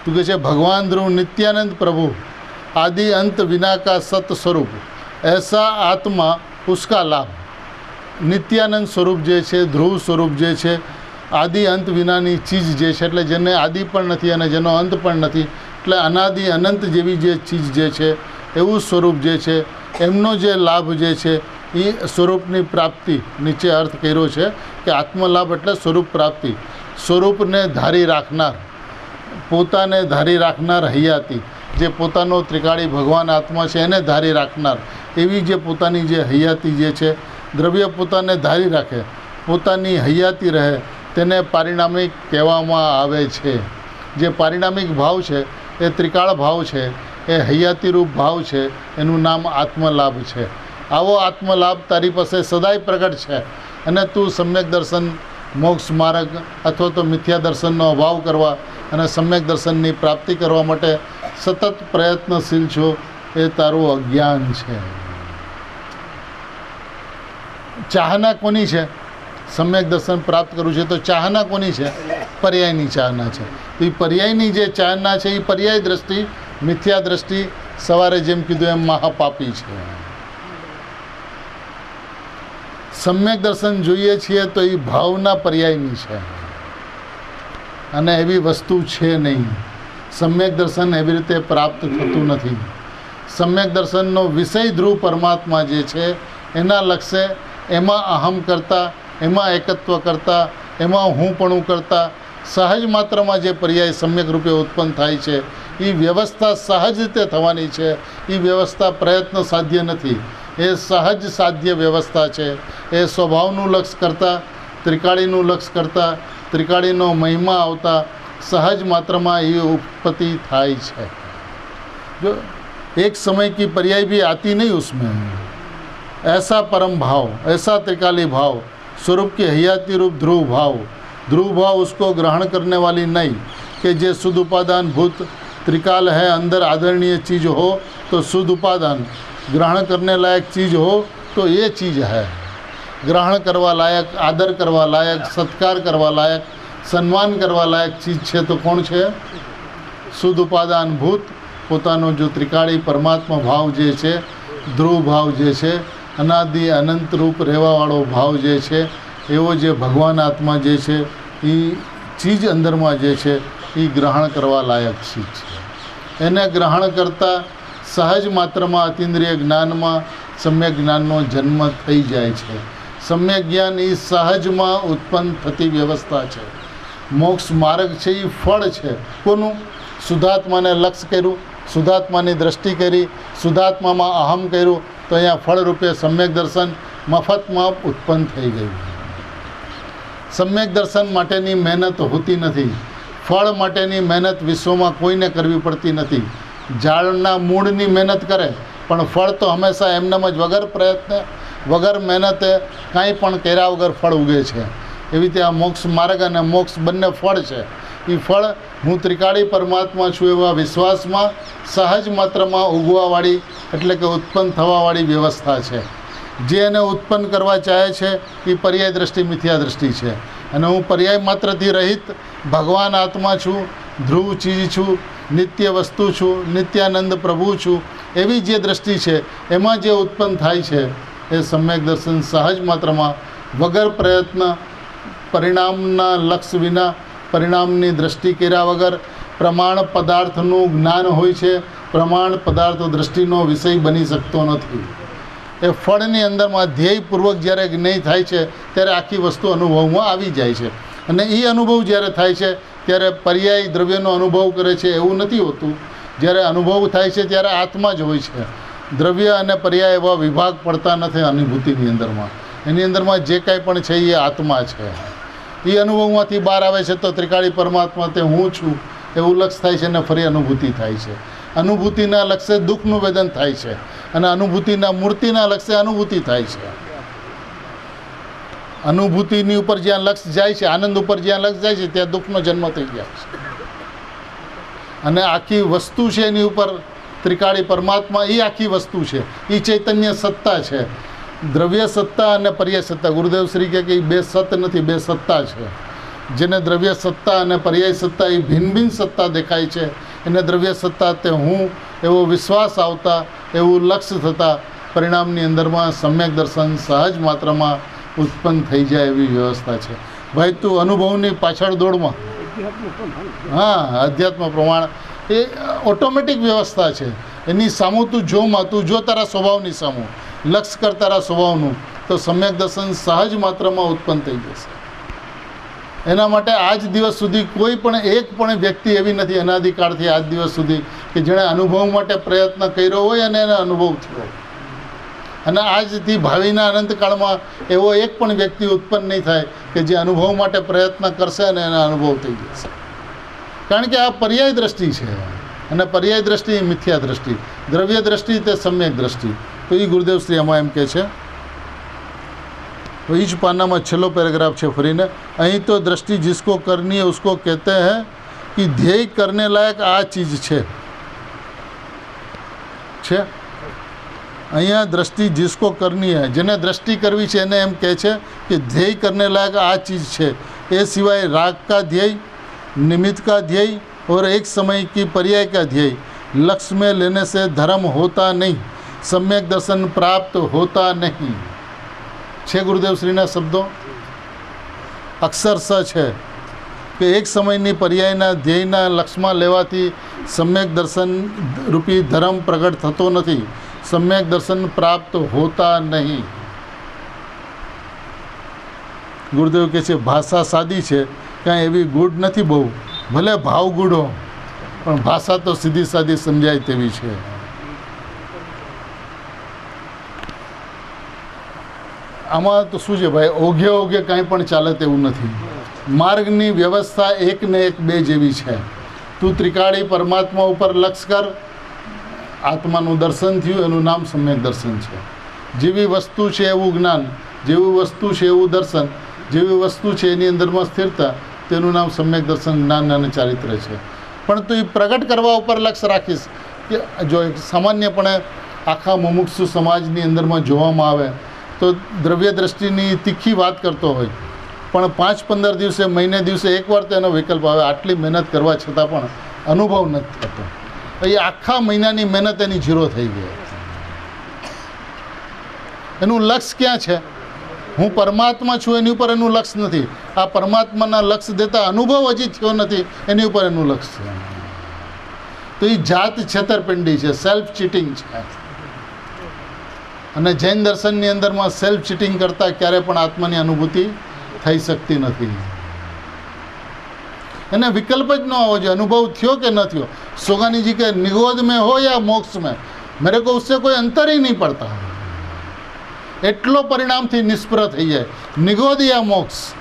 તું કહે છે ભગવાન ધ્રુવ નિત્યાનંદ પ્રભુ आदि अंत विना का सत स्वरूप, ऐसा आत्मा उसका लाभ. નિત્યાનંદ સ્વરૂપ જે છે, ધ્રુવ સ્વરૂપ જે છે, આદિ અંત વિનાની ચીજ જે છે, એટલે જેને આદિ પણ નથી અને જેનો અંત પણ નથી, એટલે અનાદિ અનંત જેવી જે ચીજ જે છે એવું સ્વરૂપ જે છે એમનો જે લાભ જે છે એ સ્વરૂપની પ્રાપ્તિ નીચે અર્થ કર્યો છે કે આત્મલાભ એટલે સ્વરૂપ પ્રાપ્તિ, સ્વરૂપને ધારી રાખનાર, પોતાને ધારી રાખનાર હૈયાતી, જે પોતાનો ત્રિકાળી ભગવાન આત્મા છે એને ધારી રાખનાર એવી જે પોતાની જે હૈયાતી જે છે, દ્રવ્ય પોતાને ધારી રાખે, પોતાની હૈયાતી રહે, તેને પારિણામિક કહેવામાં આવે છે. જે પારિણામિક ભાવ છે એ ત્રિકાળ ભાવ છે, એ હૈયાતીરૂપ ભાવ છે, એનું નામ આત્મલાભ છે. આવો આત્મલાભ તારી પાસે સદાય પ્રગટ છે અને તું સમ્યક દર્શન, મોક્ષ માર્ગ અથવા તો મિથ્યા દર્શનનો અભાવ કરવા અને સમ્યક દર્શનની પ્રાપ્તિ કરવા માટે સતત પ્રયત્નશીલ છો, એ તારું અજ્ઞાન છે. ચાહના કોની છે? સમ્યક દર્શન પ્રાપ્ત કરવું છે તો ચાહના કોની છે? પર્યાયની ચાહના છે. તો એ પર્યાયની જે ચાહના છે એ પર્યાય દ્રષ્ટિ, મિથ્યા દ્રષ્ટિ, સવારે જેમ કીધું એમ મહાપાપી છે. સમ્યક દર્શન જોઈએ છીએ તો એ ભાવના પર્યાયની છે અને એવી વસ્તુ છે નહીં. સમ્યક દર્શન એવી રીતે પ્રાપ્ત થતું નથી. સમ્યક દર્શનનો વિષય ધ્રુવ પરમાત્મા જે છે એના લક્ષ્ય, એમાં અહમ કરતા, એમાં એકત્વ કરતા, એમાં હુંપણું કરતા સહજ માત્રમાં જે પર્યાય સમ્યક રૂપે ઉત્પન્ન થાય છે એ વ્યવસ્થા સહજ રીતે થવાની છે. એ વ્યવસ્થા પ્રયત્ન સાધ્ય નથી, એ સહજ સાધ્ય વ્યવસ્થા છે. એ સ્વભાવનું લક્ષ્ય કરતાં, ત્રિકાળીનું લક્ષ્ય કરતાં, ત્રિકાળીનો મહિમા આવતા સહજ માત્રમાં એ उत्पत्ति થાય છે. जो एक समय की पर्याय भी आती नहीं उसमें, ऐसा परम भाव, ऐसा त्रिकाली भाव, स्वरूप के हयाती रूप ध्रुव भाव, ध्रुव भाव उसको ग्रहण करने वाली नहीं कि जे शुद्ध उपादान भूत त्रिकाल है, अंदर आदरणीय चीज़ हो तो शुद्ध उपादान, ग्रहण करने लायक चीज़ हो तो ये चीज़ है. ग्रहण करवा लायक, आदर करवा लायक, सत्कार करवा लायक, સન્માન કરવા લાયક ચીજ છે તો કોણ છે? શુદ્ધ ઉપાદાન ભૂત, પોતાનો જો ત્રિકાળી પરમાત્મા ભાવ જે છે, ધ્રુવ ભાવ જે છે, અનાદિ અનંત રૂપ રહેવાવાળો ભાવ જે છે, એવો જે ભગવાન આત્મા જે છે એ ચીજ અંદરમાં જે છે એ ગ્રહણ કરવા લાયક ચીજ છે. એને ગ્રહણ કરતાં સહજ માત્રમાં અતિન્દ્રિય જ્ઞાનમાં સમ્યક જ્ઞાનનો જન્મ થઈ જાય છે. સમ્યક જ્ઞાન એ સહજમાં ઉત્પન્ન થતી વ્યવસ્થા છે. મોક્ષ માર્ગ છે એ ફળ છે. કોનું? શુદ્ધાત્માને લક્ષ્ય કર્યું, શુદ્ધાત્માની દ્રષ્ટિ કરી, શુદ્ધાત્મામાં અહમ કર્યું તો અહીંયા ફળરૂપે સમ્યક દર્શન મફતમાં ઉત્પન્ન થઈ ગયું. સમ્યક દર્શન માટેની મહેનત હોતી નથી. ફળ માટેની મહેનત વિશ્વમાં કોઈને કરવી પડતી નથી. ઝાડના મૂળની મહેનત કરે પણ ફળ તો હંમેશા એમનેમ જ વગર પ્રયત્ને, વગર મહેનતે, કાંઈ પણ કર્યા વગર ફળ ઉગે છે. એવી રીતે આ મોક્ષ માર્ગ અને મોક્ષ બંને ફળ છે. એ ફળ હું ત્રિકાળી પરમાત્મા છું એવા વિશ્વાસમાં સહજ માત્રમાં ઉગવાવાળી એટલે કે ઉત્પન્ન થવાવાળી વ્યવસ્થા છે. જે એને ઉત્પન્ન કરવા ચાહે છે એ પર્યાય દ્રષ્ટિ, મિથ્યા દ્રષ્ટિ છે. અને હું પર્યાય માત્રથી રહિત ભગવાન આત્મા છું, ધ્રુવ ચીજ છું, નિત્ય વસ્તુ છું, નિત્યાનંદ પ્રભુ છું, એવી જે દ્રષ્ટિ છે એમાં જે ઉત્પન્ન થાય છે એ સમ્યક દર્શન સહજ માત્રમાં વગર પ્રયત્ન, પરિણામના લક્ષ્ય વિના, પરિણામની દ્રષ્ટિ કર્યા વગર પ્રમાણ પદાર્થનું જ્ઞાન હોય છે. પ્રમાણ પદાર્થ દૃષ્ટિનો વિષય બની શકતો નથી. એ ફળની અંદરમાં ધ્યેયપૂર્વક જ્યારે જ્ઞેય થાય છે ત્યારે આખી વસ્તુ અનુભવમાં આવી જાય છે. અને એ અનુભવ જ્યારે થાય છે ત્યારે પર્યાય દ્રવ્યનો અનુભવ કરે છે એવું નથી હોતું. જ્યારે અનુભવ થાય છે ત્યારે આત્મા જ હોય છે. દ્રવ્ય અને પર્યાય એવા વિભાગ પડતા નથી અનુભૂતિની અંદરમાં. એની અંદરમાં જે કાંઈ પણ છે એ આત્મા છે. એ અનુભવમાંથી બહાર આવે છે તો ત્રિકાળી પરમાત્મા તે હું છું એવું લક્ષ્ય થાય છે અને ફરી અનુભૂતિ થાય છે. અનુભૂતિના લક્ષ્ય દુઃખનું વેદન થાય છે અને અનુભૂતિના મૂર્તિના લક્ષ્ય અનુભૂતિ થાય છે. અનુભૂતિની ઉપર જ્યાં લક્ષ્ય જાય છે, આનંદ ઉપર જ્યાં લક્ષ્ય જાય છે ત્યાં દુઃખનો જન્મ થઈ જાય છે. અને આખી વસ્તુ છે એની ઉપર ત્રિકાળી પરમાત્મા એ આખી વસ્તુ છે. એ ચૈતન્ય સત્તા છે. દ્રવ્ય સત્તા અને પર્યાય સત્તા. ગુરુદેવ શ્રી કહે કે એ બે સત નથી, બે સત્તા છે. જેને દ્રવ્ય સત્તા અને પર્યાય સત્તા એ ભિન્ન ભિન્ન સત્તા દેખાય છે, એને દ્રવ્ય સત્તા તે હું એવો વિશ્વાસ આવતા, એવું લક્ષ્ય થતાં પરિણામની અંદરમાં સમ્યક દર્શન સહજ માત્રામાં ઉત્પન્ન થઈ જાય એવી વ્યવસ્થા છે. ભાઈ તું અનુભવની પાછળ દોડમાં, હા, અધ્યાત્મ પ્રમાણ એ ઓટોમેટિક વ્યવસ્થા છે. એની સામું તું જોમાં, તું જો તારા સ્વભાવની સામું, લક્ષ કર તારા સ્વભાવનું, તો સમ્યક દર્શન સહજ માત્રામાં ઉત્પન્ન થઈ જશે. એના માટે આજ દિવસ સુધી કોઈ પણ એક પણ વ્યક્તિ એવી નથી અનાદિકાળથી આજ દિવસ સુધી કે જેણે અનુભવ માટે પ્રયત્ન કર્યો હોય અને એને અનુભવ થયો. અને આજથી ભાવિના અનંતકાળમાં એવો એક પણ વ્યક્તિ ઉત્પન્ન નહીં થાય કે જે અનુભવ માટે પ્રયત્ન કરશે અને એના અનુભવ થઈ જશે. કારણ કે આ પર્યાય દ્રષ્ટિ છે, અને પર્યાય દ્રષ્ટિ એ મિથ્યા દ્રષ્ટિ, દ્રવ્ય દ્રષ્ટિ તે સમ્યક દ્રષ્ટિ. તો એ ગુરુદેવ શ્રી આમાં એમ કહે છે. तो इस पाना में छेल्लो पैराग्राफ है फरीने, अहीं तो दृष्टि जिसको करनी है उसको कहते हैं कि ध्येय करने लायक आ चीज़ છે. અહીંયા દ્રષ્ટિ जिसको करनी है, જેને દ્રષ્ટિ કરવી છે એને એમ કહે છે કે ધ્યેય करने लायक आ चीज़ છે. એ સિવાય राग का ध्येय, निमित्त का ध्येय और एक समय की पर्याय का ध्येय लक्ष्य में लेने से धर्म होता नहीं, सम्यक दर्शन प्राप्त होता नहीं. છે ગુરુદેવ શ્રીના શબ્દો. અક્ષરશ છે કે એક સમયની પર્યાયના ધ્યેયના લક્ષ્યમાં લેવાથી સમ્યક દર્શન રૂપી ધર્મ પ્રગટ થતો નથી, સમ્યક દર્શન પ્રાપ્ત હોતા નહીં. ગુરુદેવ કહે છે ભાષા સાદી છે, કાંઈ એવી ગૂઢ નથી બહુ, ભલે ભાવ ગૂઢો પણ ભાષા તો સીધી સાદી સમજાય તેવી છે. આમાં તો શું છે ભાઈ, ઓઘે ઓઘે કાંઈ પણ ચાલે તેવું નથી. માર્ગની વ્યવસ્થા એક ને એક બે જેવી છે. તું ત્રિકાળી પરમાત્મા ઉપર લક્ષ કર, આત્માનું દર્શન થયું, એનું નામ સમ્યક દર્શન છે. જેવી વસ્તુ છે એવું જ્ઞાન, જેવી વસ્તુ છે એવું દર્શન, જેવી વસ્તુ છે એની અંદરમાં સ્થિરતા, તેનું નામ સમ્યક દર્શન, જ્ઞાન અને ચારિત્ર છે. પણ તું એ પ્રગટ કરવા ઉપર લક્ષ રાખીશ કે જો સામાન્યપણે આખા મુમુક્ષુ સમાજની અંદરમાં જોવામાં આવે તો દ્રવ્ય દ્રષ્ટિની તીખી વાત કરતો હોય, પણ 5-15 દિવસે, મહિને દિવસે એકવાર તો એનો વિકલ્પ આવે. આટલી મહેનત કરવા છતાં પણ અનુભવ નથી થતો. એ આખા મહિનાની મહેનત એની ઝીરો થઈ ગઈ. એનું લક્ષ્ય ક્યાં છે? હું પરમાત્મા છું એની ઉપર એનું લક્ષ્ય નથી. આ પરમાત્માના લક્ષ્ય દેતા અનુભવ હજી થયો નથી એની ઉપર એનું લક્ષ્ય છે. તો એ જાત છેતરપિંડી છે, સેલ્ફ ચીટિંગ છે. અને જૈન દર્શનની અંદરમાં સેલ્ફ ચીટિંગ કરતાં ક્યારે પણ આત્માની અનુભૂતિ થઈ શકતી નથી. એને વિકલ્પ જ ન હોવો જોઈએ. અનુભવ થયો કે ન થયો, સોગાનીજી કે નિગોદ में हो या मोक्ष में, मेरे को उससे कोई अंतर ही नहीं पड़ता. એટલો પરિણામથી નિષ્ફળ થઈ જાય, નિગોદ યા મોક્ષ,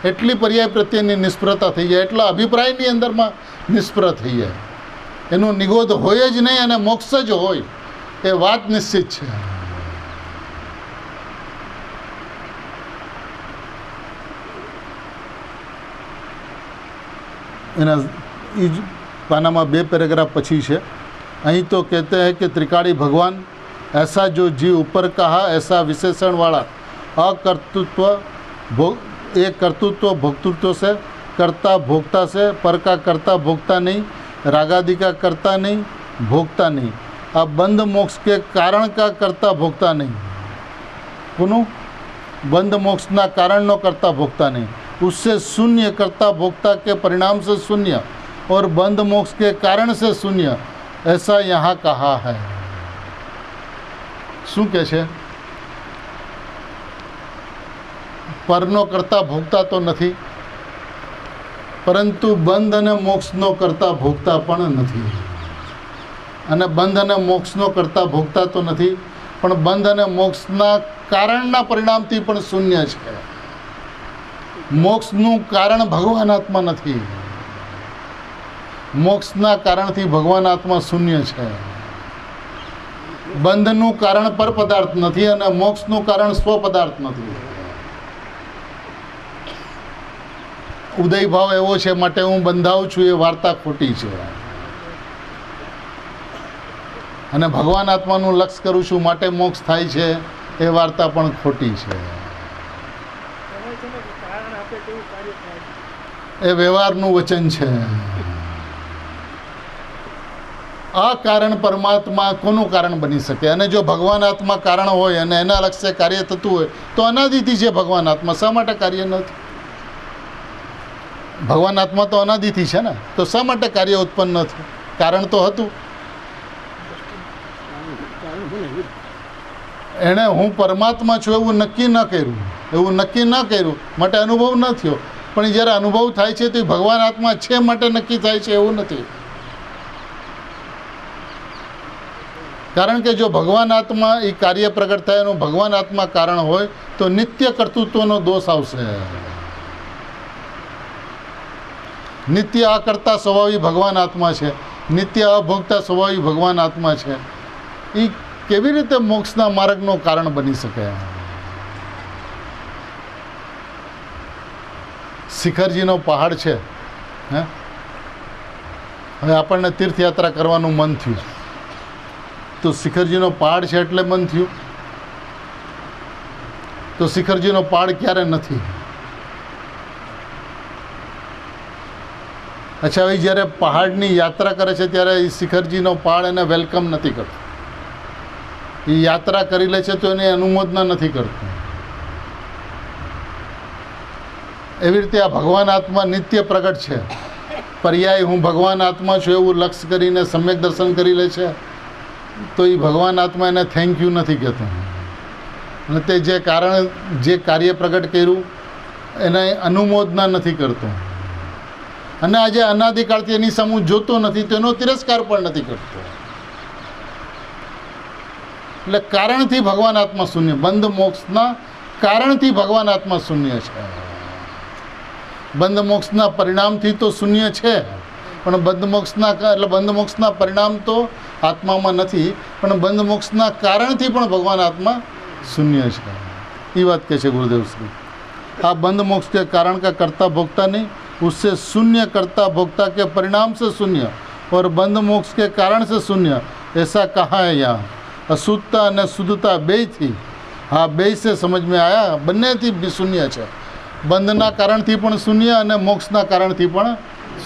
એટલી પર્યાય પ્રત્યેની નિષ્ફળતા થઈ જાય, એટલા અભિપ્રાયની અંદરમાં નિષ્ફળ થઈ જાય. એનું નિગોદ હોય જ નહીં અને મોક્ષ જ હોય, એ વાત નિશ્ચિત છે. એના એ જ પાનામાં 2 પેરેગ્રાફ પછી છે. અહીં તો કહેते हैं कि त्रिकाड़ी भगवान ऐसा जो जीव ऊपर कहा ऐसा विशेषण वाला अकर्तृत्व एक कर्तृत्व भोक्तृत्व से, कर्ता भोक्ता से, पर का कर्ता भोक्ता नहीं, रागादि का कर्ता नहीं, भोक्ता नहीं. अब बंध मोक्ष के कारण का कर्ता भोक्ता नहीं. पुनः बंध मोक्ष ना कारण नो कर्ता भोक्ता नहीं, उससे शून्य कर्ता भोक्ता के परिणाम से शून्य और बंध मोक्ष के कारण से शून्य, ऐसा यहाँ कहा है. શું કહે છે? પરનો કરતા ભોગતા તો નથી, પરંતુ બંધ અને મોક્ષનો કરતા ભોગતા પણ નથી. અને બંધ અને મોક્ષનો કરતા ભોગતા તો નથી, પણ બંધ અને મોક્ષના કારણના પરિણામથી પણ શૂન્ય છે. મોક્ષનું કારણ ભગવાન આત્મા નથી, મોક્ષના કારણથી ભગવાન આત્મા શૂન્ય છે. બંધનું કારણ પર પદાર્થ નથી અને મોક્ષનું કારણ સ્વ પદાર્થ નથી. ઉદય ભાવ એવો છે માટે હું બંધાવું છું, એ વાર્તા ખોટી છે. અને ભગવાન આત્માનું લક્ષ્ય કરું છું માટે મોક્ષ થાય છે, એ વાર્તા પણ ખોટી છે. એ વ્યવહારનું વચન છે. આ કારણ પરમાત્મા કોનું કારણ બની શકે? અને જો ભગવાન આત્મા કારણ હોય અને એના લક્ષ્ય કાર્ય થતું હોય તો અનાદિથી છે ભગવાન આત્મા, શા માટે કાર્ય નથી? ભગવાન આત્મા તો અનાદિથી છે ને, તો શા માટે કાર્ય ઉત્પન્ન ન થયું? કારણ તો હતું. એણે હું પરમાત્મા છું એવું નક્કી ન કર્યું, માટે અનુભવ ન થયો. પણ જ્યારે અનુભવ થાય છે તો એ ભગવાન આત્મા છે માટે નક્કી થાય છે એવું નથી. કારણ કે જો ભગવાન આત્મા એ કાર્ય પ્રગટ થાય એનું ભગવાન આત્મા કારણ હોય તો નિત્ય કર્તૃત્વનો દોષ આવશે. નિત્ય અકર્તા સ્વભાવી ભગવાન આત્મા છે, નિત્ય અભોગતા સ્વભાવી ભગવાન આત્મા છે. એ કેવી રીતે મોક્ષના માર્ગનું કારણ બની શકે? શિખરજીનો પહાડ છે, હવે આપણને તીર્થયાત્રા કરવાનું મન થયું તો શિખરજીનો પહાડ છે એટલે મન થયું. તો શિખરજીનો પહાડ ક્યારે નથી? અચ્છા, હવે જ્યારે પહાડની યાત્રા કરે છે ત્યારે એ શિખરજીનો પહાડ એને વેલકમ નથી કરતો. એ યાત્રા કરી લે છે તો એની અનુમોદના નથી કરતું. એવી રીતે આ ભગવાન આત્મા નિત્ય પ્રગટ છે. પર્યાય હું ભગવાન આત્મા છું એવું લક્ષ્ય કરીને સમ્યક દર્શન કરી લે છે તો એ ભગવાન આત્મા એને થેન્ક યુ નથી કહેતો. અને તે જે કાર્ય પ્રગટ કર્યું એને અનુમોદના નથી કરતો. અને આજે અનાદિકાળથી એની સામું જોતો નથી, તેનો તિરસ્કાર પણ નથી કરતો. એટલે કારણથી ભગવાન આત્મા શૂન્ય, બંધ મોક્ષના કારણથી ભગવાન આત્મા શૂન્ય છે. બંધ મોક્ષના પરિણામથી તો શૂન્ય છે, પણ બંધ મોક્ષના પરિણામ તો આત્મામાં નથી, પણ બંધ મોક્ષના કારણથી પણ ભગવાન આત્મા शून्य है। ये बात कैसे गुरुदेव श्री आप बंद मोक्ष के कारण का कर्ता भोक्ता नहीं, उससे शून्य कर्ता भोक्ता के परिणाम से शून्य और बंद मोक्ष के कारण से शून्य, ऐसा कहाँ है? यहाँ अशुद्धता और शुद्धता बे थी। हाँ, बे से समझ में आया, बने थी शून्य है। बंधना कारण थी पण शून्य और मोक्षना कारण थी पण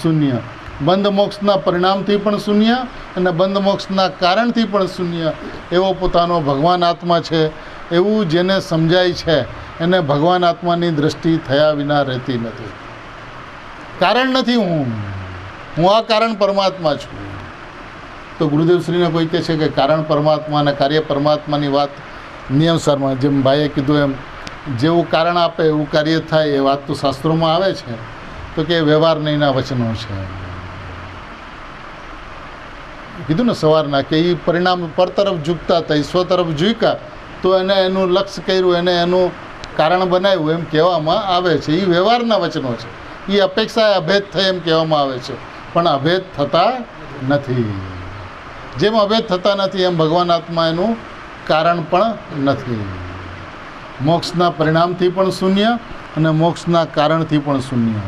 शून्य। बंध मोक्षना परिणाम थी पण शून्य और बंध मोक्षना कारण थी पण शून्य। एवो पोतानो भगवान आत्मा है, एवं जेने समझाय है एने भगवान आत्मानी दृष्टि थया विना रहती नहीं। कारण नहीं हूँ आ कारण परमात्मा छूँ। तो गुरुदेव श्री ने कोई कहे कि कारण परमात्मा ने कार्य परमात्मा की बात नियमसर में जेम भाईए कीधुं एम जेवुं कारण आपे एवं कार्य थाय, ए वात तो शास्त्रों में आवे छे। तो कि व्यवहार नहीं ना वचनों है कीधुं ने सवारना कि ये परिणाम पर तरफ झूकता था, स्व तरफ झूक्या तो एने एनु लक्ष्य कर्युं, एने एनु कारण बनाव्युं एम कहेवामां आवे छे। ये व्यवहारना वचनों है। ये अपेक्षा अभेद थई एम कहेवामां आवे छे, पण अभेद थता नथी। जेम अभेद थता नथी एम भगवान आत्मा एनु कारण पण नथी। मोक्षना परिणामथी पण शून्य अने मोक्षना कारणथी पण शून्य।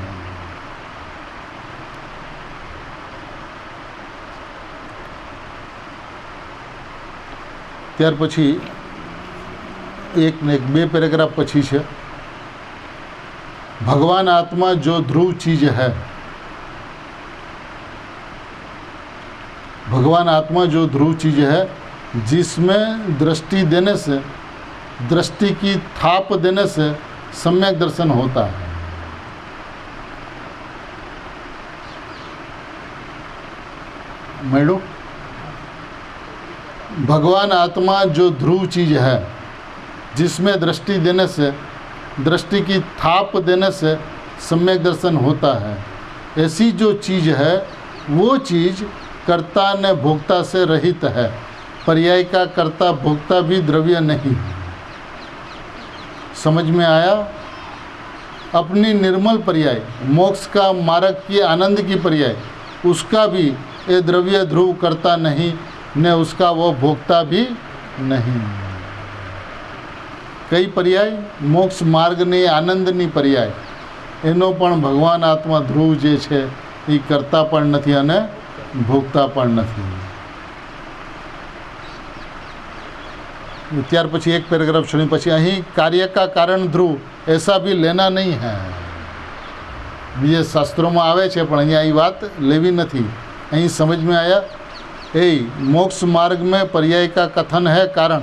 त्यार पछी एक ने एक बे पेरेग्राफ पछी छे, भगवान आत्मा जो ध्रुव चीज है, भगवान आत्मा जो ध्रुव चीज है जिसमें दृष्टि देने से, दृष्टि की थाप देने से सम्यक दर्शन होता है। मेडो भगवान आत्मा जो ध्रुव चीज है जिसमें दृष्टि देने से, दृष्टि की थाप देने से सम्यक दर्शन होता है, ऐसी जो चीज़ है वो चीज़ कर्ता ने भोक्ता से रहित है। पर्याय का कर्ता भोक्ता भी द्रव्य नहीं। समझ में आया? अपनी निर्मल पर्याय, मोक्ष का मार्ग की आनंद की पर्याय, उसका भी ये द्रव्य ध्रुव करता नहीं ने उसका वो भोक्ता भी नहीं। कई पर्याय मोक्ष मार्ग ने आनंद नी पर्याय एनो पण भगवान आत्मा ध्रुव जे छे ई करता पण नथी अने भोगता पण नथी। त्यार पछी एक पेरेग्राफ सुनी पछी अहीं कार्य का कारण ध्रुव ऐसा भी लेना नहीं है। बीजे शास्त्रों में आवे छे पण अहींया ई बात लेवी नथी। अहीं समझ में आया? मोक्ष मार्ग में पर्याय का कथन है कारण,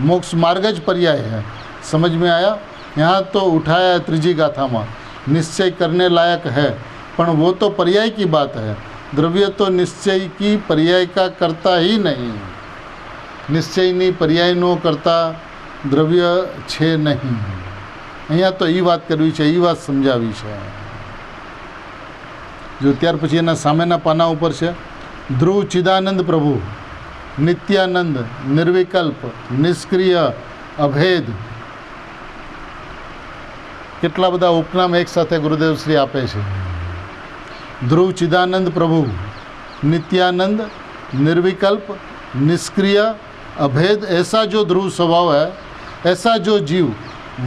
मोक्ष मार्ग ज पर्याय है। समझ में आया? यहाँ तो उठाया त्रिजी गाथा में निश्चय करने लायक है पण वो तो पर्याय की बात है। द्रव्य तो निश्चय की पर्याय का करता ही नहीं। निश्चयनी पर्यायનો કરતા દ્રવ્ય છે નહીં। અહીંયા તો એ વાત કરવી છે, એ વાત સમજાવી છે। જો ત્યાર પછી એના સામેના પાના ઉપર છે ધ્રુવ ચિદાનંદ પ્રભુ, નિત્યાનંદ, નિર્વિકલ્પ, નિષ્ક્રિય, અભેદ, કેટલા બધા ઉપનામ એક સાથે ગુરુદેવ શ્રી આપે છે। ध्रुव चिदानंद प्रभु, नित्यानंद, निर्विकल्प, निष्क्रिय, अभेद, ऐसा जो ध्रुव स्वभाव है, ऐसा जो जीव,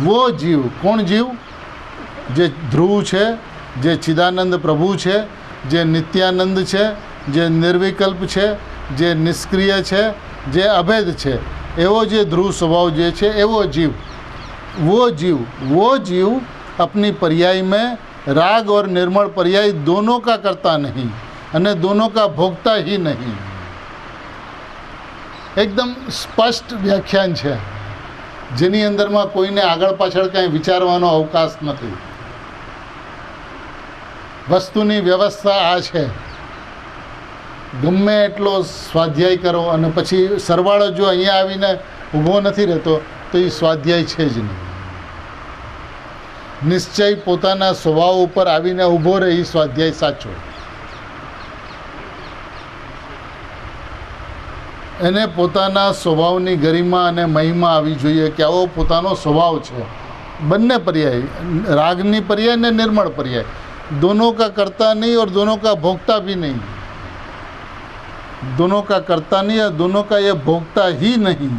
वो जीव कौन जीव? जे ध्रुव है, जे चिदानंद प्रभु है, जे नित्यानंद है, जे निर्विकल्प है, जे निष्क्रिय है, जे अभेद है, एवो जे ध्रुव स्वभाव जे है एवो जीव, वो जीव अपनी पर्याय में राग और निर्मल पर्याय दोनों का करता नहीं અને दोनों का भोगता ही नहीं। एकदम स्पष्ट व्याख्यान है જેની અંદરમાં કોઈને આગળ પાછળ કાંઈ વિચારવાનો અવકાશ નથી। વસ્તુની વ્યવસ્થા આ છે, ગમે એટલો સ્વાધ્યાય કરો અને પછી સરવાળો જો અહીંયા આવીને ઊભો નથી રહેતો તો એ સ્વાધ્યાય છે જ નહીં। નિશ્ચય પોતાના સ્વભાવ ઉપર આવીને ઊભો રહે એ સ્વાધ્યાય સાચો। એને પોતાના સ્વભાવની ગરિમા અને મહિમા આવી જોઈએ કે આવો પોતાનો સ્વભાવ છે। બંને पर्याय, रागनी पर्याय ने निर्मल पर्याय, दोनों का करता नहीं और दोनों का भोगता भी नहीं। दोनों का करता नहीं और दोनों का ये भोगता ही नहीं।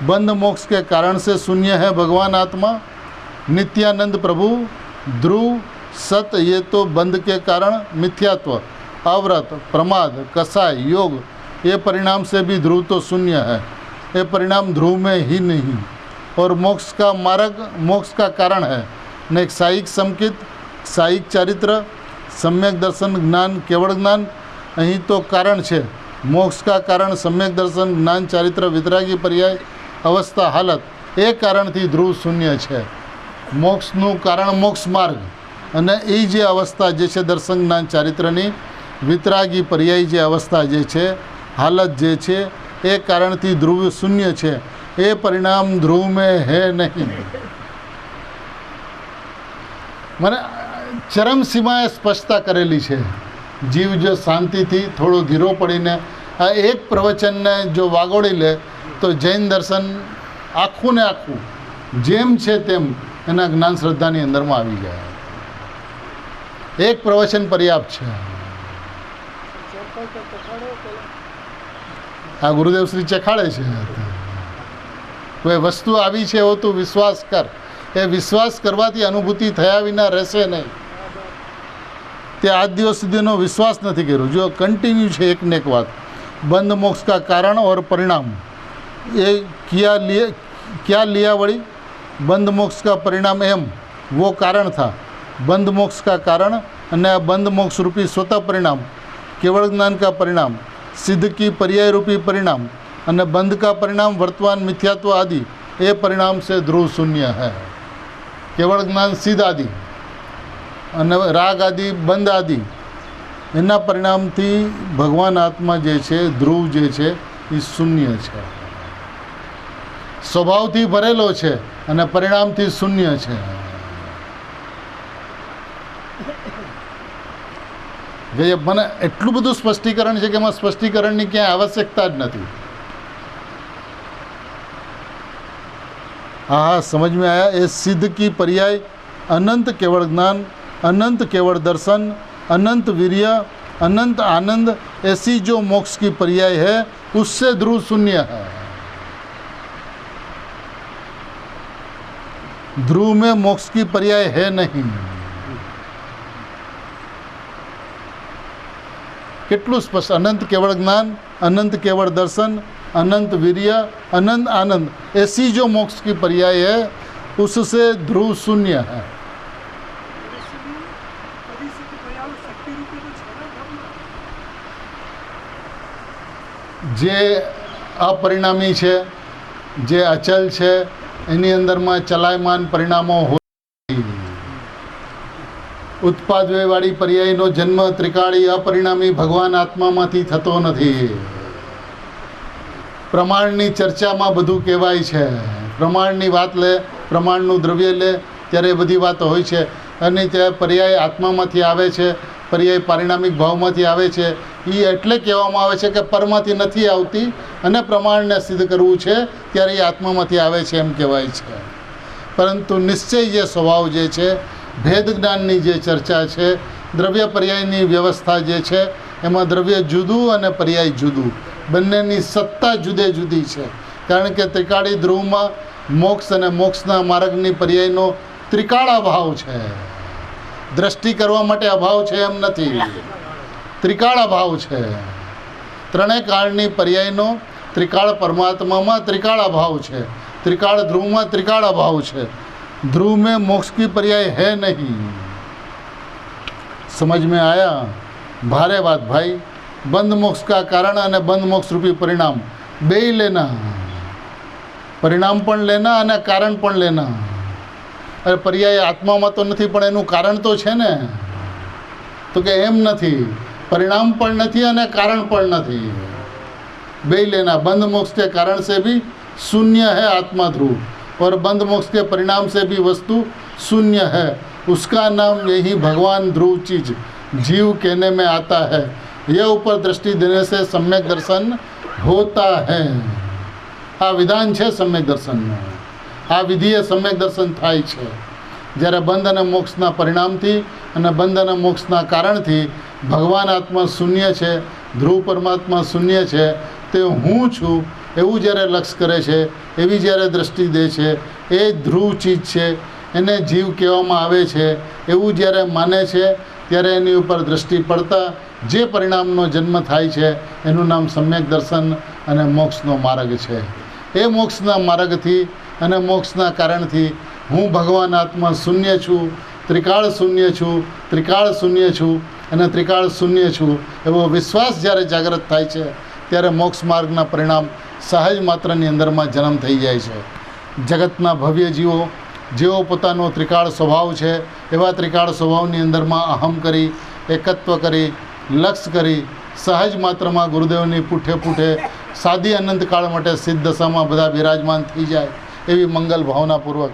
बंध मोक्ष के कारण से शून्य है भगवान आत्मा। नित्यानंद प्रभु, ध्रुव, सत, ये तो बंध के कारण मिथ्यात्व, अव्रत, प्रमाद, कसाय, योग, ये परिणाम से भी ध्रुव तो शून्य है। ये परिणाम ध्रुव में ही नहीं। और मोक्ष का मार्ग मोक्ष का कारण है। न एक सायिक संकित, सायिक चारित्र, सम्यक दर्शन, ज्ञान, केवल ज्ञान, અહીં તો કારણ છે। મોક્ષ का कारण सम्यक दर्शन, ज्ञान, चारित्र, वितरागी, पर्याय, अवस्था, हालत, એ કારણથી ધ્રુવ શૂન્ય છે। મોક્ષનું કારણ મોક્ષ માર્ગ અને એ જે અવસ્થા જે છે દર્શન, જ્ઞાન, ચારિત્રની, વિતરાગી, પર્યાય જે અવસ્થા જે છે, હાલત જે છે, એ કારણથી ધ્રુવ શૂન્ય છે। એ પરિણામ ધ્રુવ में है नहीं। મને ચરમ સીમાએ સ્પષ્ટતા કરેલી છે। જીવ જો શાંતિથી થોડો ધીરો પડીને આ એક પ્રવચનને જો વાગોળી લે તો જૈન દર્શન આખું ને આખું જેમ છે તેમ એના જ્ઞાન શ્રદ્ધાની અંદરમાં આવી જાય। એક પ્રવચન પર્યાપ્ત છે। આ ગુરુદેવ શ્રી ચખાડે છે કોઈ વસ્તુ આવી છે એવો તું વિશ્વાસ કર। એ વિશ્વાસ કરવાથી અનુભૂતિ થયા વિના રહેશે નહીં। તે આજ દિવસ સુધીનો વિશ્વાસ નથી કર્યો। જો કન્ટિન્યુ છે એક ને એક વાત। બંધ મોક્ષ का कारण और परिणाम, ये क्या लिया वળી? बंध मोक्ष का परिणाम एम वो कारण था। बंध मोक्ष का कारण અને આ બંધ મોક્ષ રૂપી स्वतः परिणाम, केवल ज्ञान का परिणाम, सिद्ध की पर्याय रूपी परिणाम અને બંધ का परिणाम वर्तमान मिथ्यात्व आदि, ये परिणाम से ध्रुव शून्य है। केवल ज्ञान, सिद्ध आदि અને રાગ આદि, બંધ આદि, એના પરિણામથી ભગવાન આત્મા જે છે, ધ્રુવ જે છે એ શૂન્ય છે। સ્વભાવથી ભરેલો છે અને પરિણામથી શૂન્ય છે। મને એટલું બધું સ્પષ્ટીકરણ છે કે એમાં સ્પષ્ટીકરણની ક્યાંય આવશ્યકતા જ નથી। हाँ, समझ में आया। ये सिद्ध की पर्याय अनंत केवल ज्ञान, अनंत केवल दर्शन, अनंत वीर्य, अनंत आनंद, ऐसी जो मोक्ष की पर्याय है उससे ध्रुव शून्य है। ध्रुव में मोक्ष की पर्याय है नहीं। કેટલું સ્પષ્ટ! અનંત કેવળ જ્ઞાન, અનંત કેવળ દર્શન, अनंत वीर्य, अनंत आनंद, ऐसी जो मोक्ष की पर्याय है उससे ध्रुव शून्य है। जे अपरिणामी है, जे अचल है, एनी अंदर में चलायमान परिणामों हो ઉત્પાદવાળી પર્યાયનો જન્મ ત્રિકાળી અપરિણામી ભગવાન આત્મામાંથી થતો નથી. પ્રમાણની ચર્ચામાં બધું કહેવાય છે. પ્રમાણની વાત લે, પ્રમાણનું દ્રવ્ય લે ત્યારે એ બધી વાતો હોય છે. અને તે પર્યાય આત્મામાંથી આવે છે, પર્યાય પારિણામિક ભાવમાંથી આવે છે. એ એટલે કહેવામાં આવે છે કે પરમાંથી નથી આવતી અને પ્રમાણને સિદ્ધ કરવું છે ત્યારે એ આત્મામાંથી આવે છે એમ કહેવાય છે. પરંતુ નિશ્ચય જે સ્વભાવ જે છે, ભેદ જ્ઞાનની જે ચર્ચા છે, દ્રવ્ય પર્યાયની વ્યવસ્થા જે છે, એમાં દ્રવ્ય જુદું અને પર્યાય જુદું, બંનેની સત્તા જુદે જુદી છે. કારણ કે ત્રિકાળી ધ્રુવમાં મોક્ષ અને મોક્ષના માર્ગની પર્યાયનો ત્રિકાળ અભાવ છે. દ્રષ્ટિ કરવા માટે અભાવ છે એમ નથી, ત્રિકાળ અભાવ છે. ત્રણેય કાળની પર્યાયનો ત્રિકાળ પરમાત્મામાં ત્રિકાળ અભાવ છે, त्रिकाल ध्रुव में त्रिकाल अभाव है. ध्रुव में मोक्ष की पर्याय है नहीं. समझ में आया? भारे बात भाई. बंद मोक्ष का कारण और बंद मोक्ष रूपी परिणाम बे लेना, परिणाम पण लेना और कारण पण लेना. अरे पर्याय आत्मा में तो नहीं पण एनु कारण तो है ने. तो कि एम नहीं, परिणाम पण नहीं और कारण पण नहीं, बे लेना. बंद मोक्ष के कारण से भी शून्य है आत्मा ध्रुव और बंद मोक्ष के परिणाम से भी वस्तु शून्य है. उसका नाम यही भगवान ध्रुव चीज जीव कहने में आता है. यह ऊपर दृष्टि देने से सम्यक दर्शन होता है. आ विधान है सम्यक दर्शन में. आ विधिए सम्यक दर्शन थाय छे. જ્યારે બંધ અને મોક્ષના પરિણામથી અને બંધ અને મોક્ષના કારણથી ભગવાન આત્મા શૂન્ય છે, ધ્રુવ પરમાત્મા શૂન્ય છે, તે હું છું એવું જ્યારે લક્ષ કરે છે, એવી જ્યારે દૃષ્ટિ દે છે, એ ધ્રુવ ચીજ છે, એને જીવ કહેવામાં આવે છે, એવું જ્યારે માને છે ત્યારે એની ઉપર દૃષ્ટિ પડતા જે પરિણામનો જન્મ થાય છે એનું નામ સમ્યક દર્શન અને મોક્ષનો માર્ગ છે. એ મોક્ષના માર્ગથી અને મોક્ષના કારણથી હું ભગવાન આત્મા શૂન્ય છું, ત્રિકાળ શૂન્ય છું, ત્રિકાળ શૂન્ય છું અને ત્રિકાળ શૂન્ય છું એવો વિશ્વાસ જ્યારે જાગૃત થાય છે ત્યારે મોક્ષ માર્ગના પરિણામ સહજ માત્રની અંદરમાં જન્મ થઈ જાય છે. જગતના ભવ્ય જીવો જેઓ પોતાનો ત્રિકાળ સ્વભાવ છે એવા ત્રિકાળ સ્વભાવની અંદરમાં અહમ કરી, એકત્વ કરી, લક્ષ કરી સહજ માત્રમાં ગુરુદેવની પૂઠે પૂઠે સાદી અનંતકાળ માટે સિદ્ધ દશામાં બધા બિરાજમાન થઈ જાય એવી મંગલ ભાવનાપૂર્વક